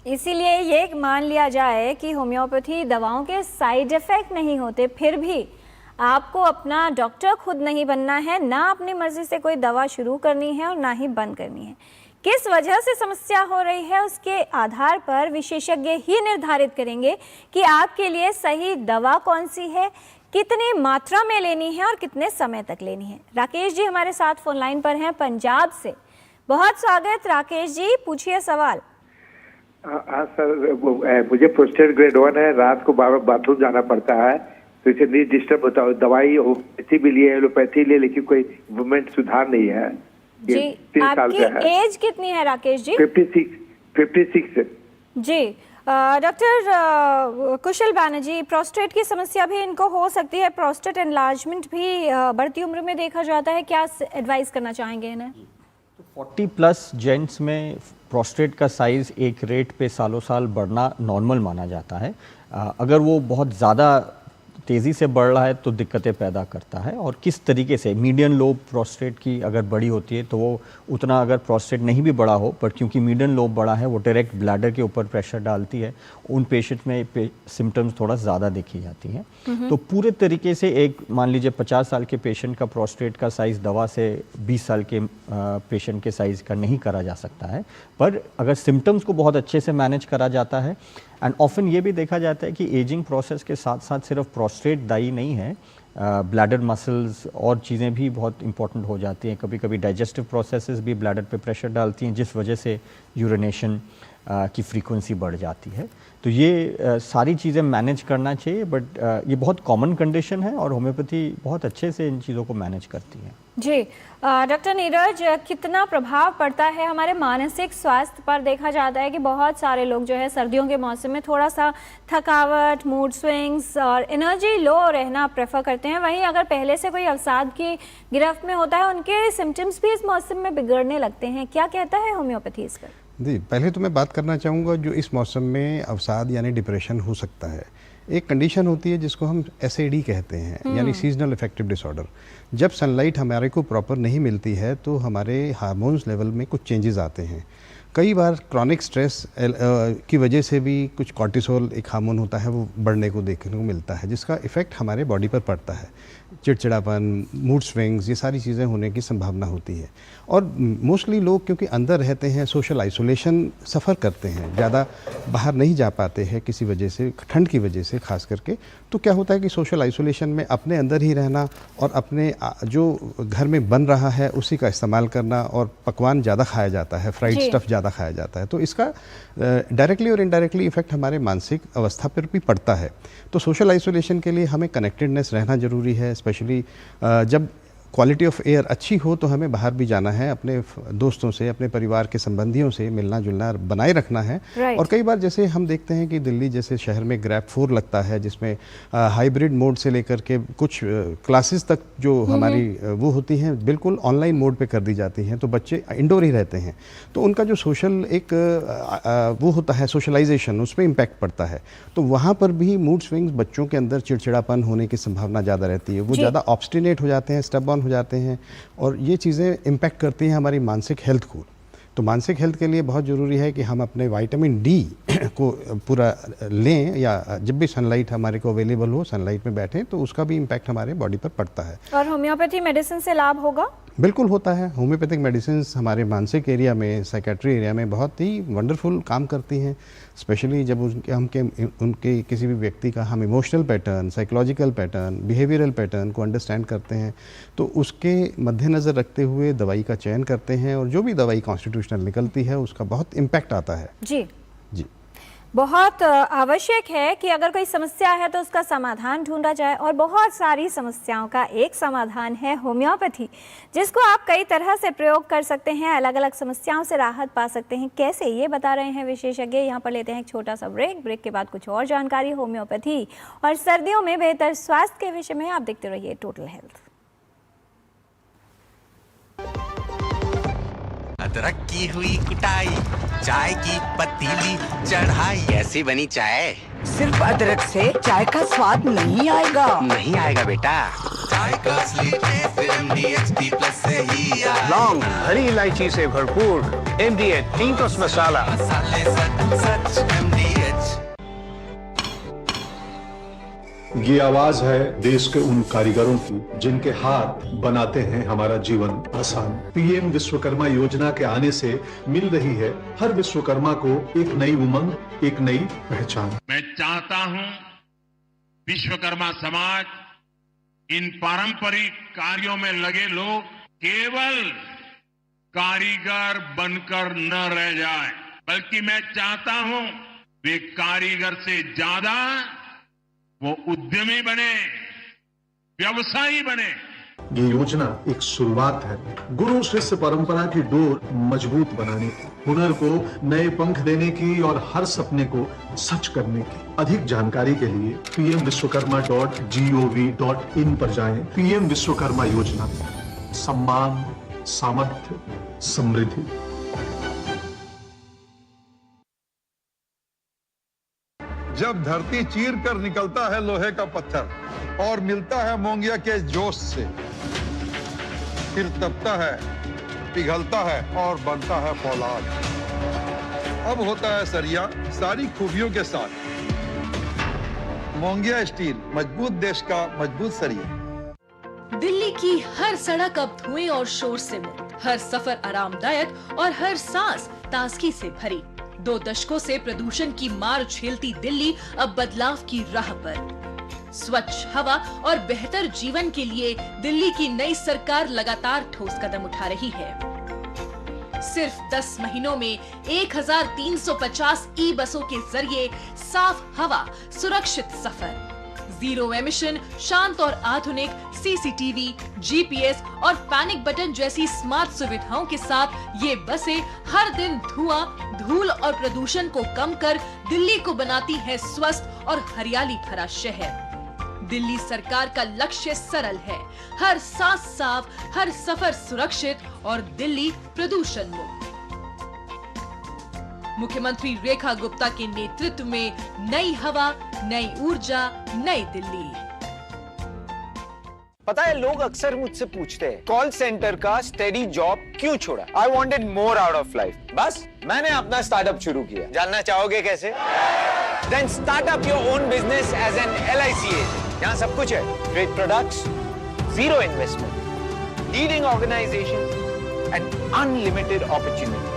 Speaker 1: इसीलिए ये मान लिया जाए कि होम्योपैथी दवाओं के साइड इफेक्ट नहीं होते, फिर भी आपको अपना डॉक्टर खुद नहीं बनना है, ना अपनी मर्जी से कोई दवा शुरू करनी है और ना ही बंद करनी है। किस वजह से समस्या हो रही है उसके आधार पर विशेषज्ञ ही निर्धारित करेंगे कि आपके लिए सही दवा कौन सी है, कितनी मात्रा में लेनी है और कितने समय तक लेनी है। राकेश जी हमारे साथ फोन लाइन पर हैं पंजाब से। बहुत स्वागत राकेश जी, पूछिए सवाल।
Speaker 17: हाँ सर, मुझे प्रोस्टेट ग्रेड 1 है, रात को बार बार बाथरूम जाना पड़ता है, तो इसे नींद डिस्टर्ब होता है। दवाई होम्योपैथी भी लिए, एलोपैथी लिए, लेकिन कोई मूवमेंट सुधार नहीं है।
Speaker 1: जी, आपकी एज कितनी है राकेश जी?
Speaker 17: 56
Speaker 1: जी। डॉक्टर कुशल बैनर्जी, प्रोस्टेट की समस्या भी इनको हो सकती है, प्रोस्टेट एनलार्जमेंट भी बढ़ती उम्र में देखा जाता है, क्या एडवाइस करना चाहेंगे इन्हें?
Speaker 4: 40 प्लस जेंट्स में प्रोस्टेट का साइज़ एक रेट पे सालों साल बढ़ना नॉर्मल माना जाता है। अगर वो बहुत ज़्यादा तेज़ी से बढ़ रहा है तो दिक्कतें पैदा करता है। और किस तरीके से मीडियन लोब प्रोस्टेट की अगर बड़ी होती है तो वो उतना, अगर प्रोस्टेट नहीं भी बड़ा हो पर क्योंकि मीडियन लोब बड़ा है वो डायरेक्ट ब्लैडर के ऊपर प्रेशर डालती है, उन पेशेंट में सिम्टम्स थोड़ा ज़्यादा देखी जाती हैं। तो पूरे तरीके से एक मान लीजिए 50 साल के पेशेंट का प्रोस्टेट का साइज़ दवा से 20 साल के पेशेंट के साइज़ का नहीं करा जा सकता है, पर अगर सिम्टम्स को बहुत अच्छे से मैनेज करा जाता है। एंड ऑफन ये भी देखा जाता है कि एजिंग प्रोसेस के साथ साथ सिर्फ प्रोस्टेट दायी नहीं है, ब्लैडर मसल्स और चीज़ें भी बहुत इंपॉर्टेंट हो जाती हैं। कभी कभी डाइजेस्टिव प्रोसेसेस भी ब्लैडर पे प्रेशर डालती हैं, जिस वजह से यूरिनेशन की फ्रीक्वेंसी बढ़ जाती है। तो ये सारी चीज़ें मैनेज करना चाहिए, बट ये बहुत कॉमन कंडीशन है और होम्योपैथी बहुत अच्छे से इन चीज़ों को मैनेज करती है।
Speaker 1: जी। डॉक्टर नीरज, कितना प्रभाव पड़ता है हमारे मानसिक स्वास्थ्य पर? देखा जाता है कि बहुत सारे लोग जो है सर्दियों के मौसम में थोड़ा सा थकावट, मूड स्विंग्स और एनर्जी लो रहना प्रेफर करते हैं। वहीं अगर पहले से कोई अवसाद की गिरफ्त में होता है, उनके सिम्टम्स भी इस मौसम में बिगड़ने लगते हैं। क्या कहता है होम्योपैथी इस पर?
Speaker 3: जी, पहले तो मैं बात करना चाहूँगा जो इस मौसम में अवसाद यानी डिप्रेशन हो सकता है। एक कंडीशन होती है जिसको हम SAD कहते हैं, यानी सीजनल अफेक्टिव डिसऑर्डर। जब सनलाइट हमारे को प्रॉपर नहीं मिलती है तो हमारे हार्मोन्स लेवल में कुछ चेंजेस आते हैं। कई बार क्रॉनिक स्ट्रेस की वजह से भी कुछ कॉर्टिसोल एक हार्मोन होता है वो बढ़ने को देखने को मिलता है, जिसका इफ़ेक्ट हमारे बॉडी पर पड़ता है। चिड़चिड़ापन, मूड स्विंग्स, ये सारी चीज़ें होने की संभावना होती है। और मोस्टली लोग क्योंकि अंदर रहते हैं, सोशल आइसोलेशन सफ़र करते हैं, ज़्यादा बाहर नहीं जा पाते हैं किसी वजह से, ठंड की वजह से खास करके। तो क्या होता है कि सोशल आइसोलेशन में अपने अंदर ही रहना और अपने जो घर में बन रहा है उसी का इस्तेमाल करना, और पकवान ज़्यादा खाया जाता है, फ्राइड स्टफ़ ज़्यादा खाया जाता है, तो इसका डायरेक्टली और इनडायरेक्टली इफ़ेक्ट हमारे मानसिक अवस्था पर भी पड़ता है। तो सोशल आइसोलेशन के लिए हमें कनेक्टेडनेस रहना ज़रूरी है, स्पेशली जब क्वालिटी ऑफ एयर अच्छी हो तो हमें बाहर भी जाना है, अपने दोस्तों से, अपने परिवार के संबंधियों से मिलना जुलना बनाए रखना है। और कई बार जैसे हम देखते हैं कि दिल्ली जैसे शहर में ग्रैब 4 लगता है, जिसमें हाइब्रिड मोड से लेकर के कुछ क्लासेस तक जो हमारी वो होती हैं बिल्कुल ऑनलाइन मोड पे कर दी जाती हैं, तो बच्चे इंडोर ही रहते हैं, तो उनका जो सोशल एक वो होता है सोशलाइजेशन, उसमें इम्पैक्ट पड़ता है। तो वहाँ पर भी मूड स्विंग्स, बच्चों के अंदर चिड़चिड़ापन होने की संभावना ज़्यादा रहती है, वो ज़्यादा ऑब्स्टिनेट हो जाते हैं, स्टबॉर्न हो जाते हैं, और ये चीज़ें इम्पैक्ट करती हैं हमारी मानसिक हेल्थ को। तो मानसिक हेल्थ के लिए बहुत ज़रूरी है कि हम अपने विटामिन डी को पूरा लें, या जब भी सनलाइट हमारे को अवेलेबल हो, सनलाइट में बैठें, तो उसका भी इम्पैक्ट हमारे बॉडी पर पड़ता है।
Speaker 1: और होम्योपैथी मेडिसिन से लाभ होगा?
Speaker 3: बिल्कुल होता है। होम्योपैथिक मेडिसिन हमारे मानसिक एरिया में, साइकेट्री एरिया में बहुत ही वंडरफुल काम करती हैं, स्पेशली जब उनके किसी भी व्यक्ति का हम emotional pattern, psychological pattern, behavioural pattern को अंडरस्टैंड करते हैं, तो उसके मद्देनज़र रखते हुए दवाई का चयन करते हैं, और जो भी दवाई कॉन्स्टिट्यूशनल निकलती है उसका बहुत इम्पैक्ट आता है।
Speaker 1: जी
Speaker 3: जी,
Speaker 1: बहुत आवश्यक है कि अगर कोई समस्या है तो उसका समाधान ढूंढा जाए, और बहुत सारी समस्याओं का एक समाधान है होम्योपैथी, जिसको आप कई तरह से प्रयोग कर सकते हैं, अलग अलग समस्याओं से राहत पा सकते हैं। कैसे, ये बता रहे हैं विशेषज्ञ। यहाँ पर लेते हैं एक छोटा सा ब्रेक के बाद कुछ और जानकारी होम्योपैथी और सर्दियों में बेहतर स्वास्थ्य के विषय में। आप देखते रहिए टोटल हेल्थ।
Speaker 9: अदरक की हुई कुटाई, चाय की पतीली चढ़ाई, कैसी बनी चाय?
Speaker 18: सिर्फ अदरक से चाय का स्वाद नहीं आएगा।
Speaker 9: नहीं आएगा बेटा, चाय का असली टेस्ट MDHD+ से ही आएगा।
Speaker 19: लौंग, हरी इलायची से भरपूर MDH टींकस मसाला।
Speaker 9: मसाले सच MDH।
Speaker 20: ये आवाज है देश के उन कारीगरों की जिनके हाथ बनाते हैं हमारा जीवन आसान। PM विश्वकर्मा योजना के आने से मिल रही है हर विश्वकर्मा को एक नई उमंग, एक नई पहचान।
Speaker 21: मैं चाहता हूं विश्वकर्मा समाज, इन पारंपरिक कार्यों में लगे लोग केवल कारीगर बनकर न रह जाए, बल्कि मैं चाहता हूं वे कारीगर से ज्यादा वो उद्यमी बने, व्यवसायी बने।
Speaker 20: ये योजना एक शुरुआत है गुरु शिष्य परंपरा की डोर मजबूत बनाने की, हुनर को नए पंख देने की और हर सपने को सच करने की। अधिक जानकारी के लिए pmvishwakarma.gov.in पर जाएं। PM विश्वकर्मा योजना, सम्मान, सामर्थ्य, समृद्धि।
Speaker 11: जब धरती चीर कर निकलता है लोहे का पत्थर और मिलता है मोंगिया के जोश से, फिर तपता है, पिघलता है और बनता है फौलाद। अब होता है सरिया सारी खूबियों के साथ। मोंगिया स्टील, मजबूत देश का मजबूत सरिया।
Speaker 22: दिल्ली की हर सड़क अब धुएं और शोर से मुक्त, हर सफर आरामदायक और हर सांस ताजगी से भरी। 2 दशकों से प्रदूषण की मार झेलती दिल्ली अब बदलाव की राह पर। स्वच्छ हवा और बेहतर जीवन के लिए दिल्ली की नई सरकार लगातार ठोस कदम उठा रही है। सिर्फ 10 महीनों में 1350 ई बसों के जरिए साफ हवा, सुरक्षित सफर, जीरो एमिशन, शांत और आधुनिक CCTV, GPS और पैनिक बटन जैसी स्मार्ट सुविधाओं के साथ ये बसें हर दिन धुआं, धूल और प्रदूषण को कम कर दिल्ली को बनाती है स्वस्थ और हरियाली भरा शहर। दिल्ली सरकार का लक्ष्य सरल है, हर सांस साफ, हर सफर सुरक्षित और दिल्ली प्रदूषण मुक्त। मुख्यमंत्री रेखा गुप्ता के नेतृत्व में नई हवा, नई ऊर्जा, नई दिल्ली।
Speaker 19: पता है, लोग अक्सर मुझसे पूछते हैं कॉल सेंटर का स्टेडी जॉब क्यों छोड़ा? I wanted more out of life. बस मैंने अपना स्टार्टअप शुरू किया। जानना चाहोगे कैसे? Then start up your own business as an LIC agent. यहाँ सब कुछ है, great products, zero investment, leading organization and unlimited opportunities.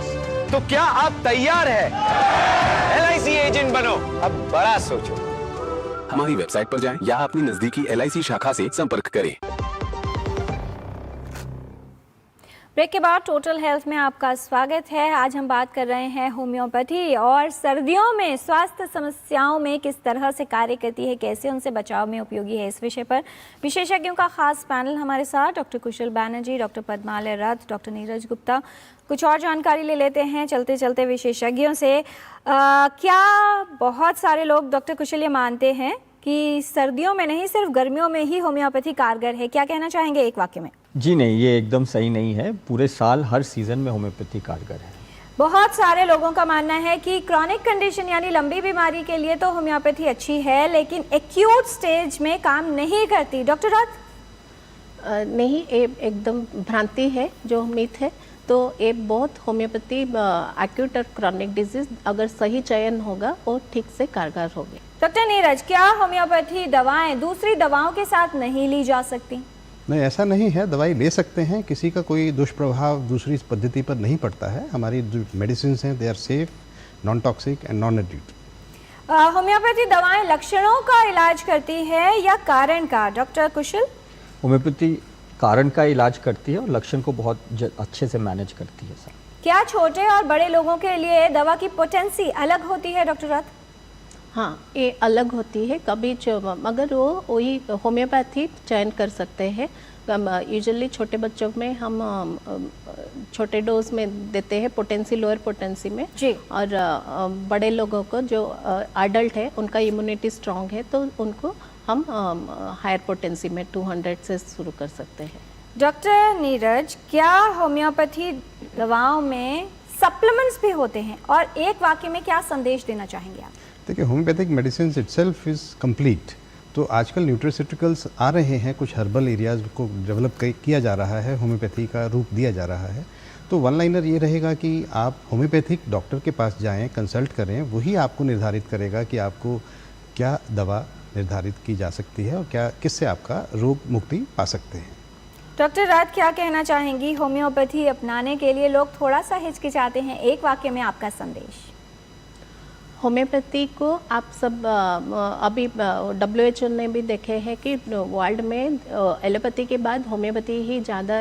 Speaker 19: तो क्या आप तैयार हैं? LIC एजेंट बनो, अब बड़ा सोचो।
Speaker 12: हमारी वेबसाइट पर जाएं या अपनी नजदीकी LIC शाखा से संपर्क करें।
Speaker 1: ब्रेक के बाद टोटल हेल्थ में आपका स्वागत है। आज हम बात कर रहे हैं होम्योपैथी और सर्दियों में स्वास्थ्य समस्याओं में किस तरह से कार्य करती है, कैसे उनसे बचाव में उपयोगी है। इस विषय पर विशेषज्ञों का खास पैनल हमारे साथ डॉक्टर कुशल बैनर्जी, डॉक्टर पद्मालय रथ, डॉक्टर नीरज गुप्ता। कुछ और जानकारी ले लेते हैं चलते चलते विशेषज्ञों से। क्या बहुत सारे लोग डॉक्टर कुशल ये मानते हैं कि सर्दियों में नहीं सिर्फ गर्मियों में ही होम्योपैथी कारगर है, क्या कहना चाहेंगे एक वाक्य में?
Speaker 4: जी नहीं, ये एकदम सही नहीं है। पूरे साल हर सीजन में होम्योपैथी कारगर है।
Speaker 1: बहुत सारे लोगों का मानना है कि क्रॉनिक कंडीशन यानी लंबी बीमारी के लिए तो होम्योपैथी अच्छी है, लेकिन एक्यूट स्टेज में काम नहीं करती। डॉक्टर रथ?
Speaker 5: नहीं, ये एकदम भ्रांति है, जो मिथ है। तो ये बहुत होम्योपैथी एक्यूट और क्रॉनिक डिजीज अगर सही चयन होगा वो ठीक से कारगर होगी।
Speaker 1: डॉक्टर नीरज, क्या होम्योपैथी दवाएं दूसरी दवाओं के साथ नहीं ली जा सकती?
Speaker 3: नहीं, ऐसा नहीं है। दवाई ले सकते हैं, किसी का कोई दुष्प्रभाव दूसरी पद्धति पर नहीं पड़ता है। हमारी जो मेडिसिन हैं they are safe, non toxic and non addictive.
Speaker 1: Homeopathy दवाएं लक्षणों का इलाज करती है या कारण का? डॉक्टर कुशल?
Speaker 4: होम्योपैथी कारण का इलाज करती है और लक्षण को बहुत अच्छे से मैनेज करती है सर।
Speaker 1: क्या छोटे और बड़े लोगों के लिए दवा की पोटेंसी अलग होती है डॉक्टर रथ?
Speaker 5: हाँ, ये अलग होती है। कभी मगर वो वही होम्योपैथी चयन कर सकते हैं। यूजुअली छोटे बच्चों में हम छोटे डोज में देते हैं, पोटेंसी लोअर पोटेंसी में
Speaker 1: जी।
Speaker 5: और बड़े लोगों को जो एडल्ट है उनका इम्यूनिटी स्ट्रांग है तो उनको हम हायर पोटेंसी में 200 से शुरू कर सकते हैं।
Speaker 1: डॉक्टर नीरज, क्या होम्योपैथी दवाओं में सप्लीमेंट्स भी होते हैं और एक वाक्य में क्या संदेश देना चाहेंगे आप?
Speaker 3: देखिए, homeopathic medicine itself is complete. तो आजकल न्यूट्रास्यूटिकल्स आ रहे हैं, कुछ हर्बल एरियाज को डेवलप किया जा रहा है, होम्योपैथी का रूप दिया जा रहा है। तो वन लाइनर ये रहेगा कि आप होम्योपैथिक डॉक्टर के पास जाएं, कंसल्ट करें, वही आपको निर्धारित करेगा कि आपको क्या दवा निर्धारित की जा सकती है और क्या किससे आपका रोग मुक्ति पा सकते हैं।
Speaker 1: डॉक्टर रात, क्या कहना चाहेंगी? होम्योपैथी अपनाने के लिए लोग थोड़ा सा हिचकिचाते हैं, एक वाक्य में आपका संदेश।
Speaker 5: होम्योपैथी को आप सब अभी WHO ने भी देखे हैं कि वर्ल्ड में एलोपैथी के बाद होम्योपैथी ही ज़्यादा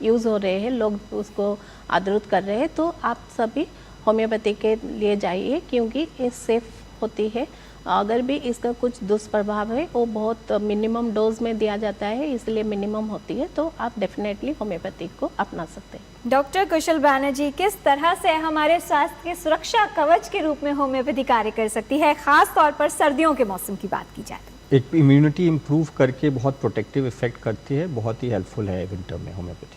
Speaker 5: यूज़ हो रहे हैं, लोग उसको आदृत कर रहे हैं। तो आप सभी होम्योपैथी के लिए जाइए क्योंकि ये सेफ होती है। अगर भी इसका कुछ दुष्प्रभाव है वो बहुत मिनिमम डोज में दिया जाता है, इसलिए मिनिमम होती है। तो आप डेफिनेटली होम्योपैथी को अपना सकते हैं।
Speaker 1: डॉक्टर कुशल बैनर्जी, किस तरह से हमारे स्वास्थ्य के सुरक्षा कवच के रूप में होम्योपैथी कार्य कर सकती है, खास तौर पर सर्दियों के मौसम की बात की जाए तो?
Speaker 4: एक इम्यूनिटी इम्प्रूव करके बहुत प्रोटेक्टिव इफेक्ट करती है, बहुत ही हेल्पफुल है विंटर में होम्योपैथी।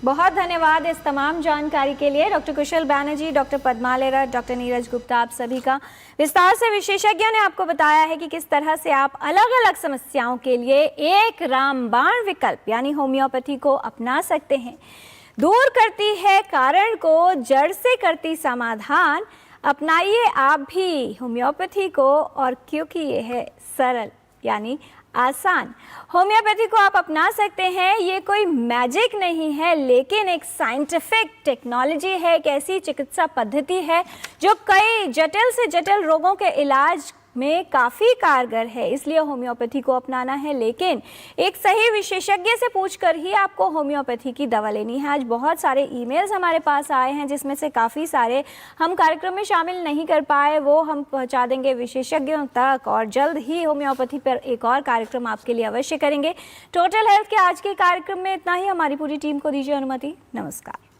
Speaker 1: बहुत धन्यवाद इस तमाम जानकारी के लिए डॉक्टर कुशल बैनर्जी, डॉक्टर पद्मालय रथ, डॉक्टर नीरज गुप्ता। आप सभी का विस्तार से विशेषज्ञ ने आपको बताया है कि किस तरह से आप अलग अलग समस्याओं के लिए एक रामबाण विकल्प यानी होम्योपैथी को अपना सकते हैं। दूर करती है कारण को, जड़ से करती समाधान। अपनाइए आप भी होम्योपैथी को, और क्योंकि ये है सरल यानी आसान। होम्योपैथी को आप अपना सकते हैं। ये कोई मैजिक नहीं है, लेकिन एक साइंटिफिक टेक्नोलॉजी है, एक ऐसी चिकित्सा पद्धति है जो कई जटिल से जटिल रोगों के इलाज में काफ़ी कारगर है। इसलिए होम्योपैथी को अपनाना है, लेकिन एक सही विशेषज्ञ से पूछकर ही आपको होम्योपैथी की दवा लेनी है। आज बहुत सारे ईमेल्स हमारे पास आए हैं जिसमें से काफ़ी सारे हम कार्यक्रम में शामिल नहीं कर पाए, वो हम पहुंचा देंगे विशेषज्ञों तक, और जल्द ही होम्योपैथी पर एक और कार्यक्रम आपके लिए अवश्य करेंगे। टोटल हेल्थ के आज के कार्यक्रम में इतना ही। हमारी पूरी टीम को दीजिए अनुमति। नमस्कार।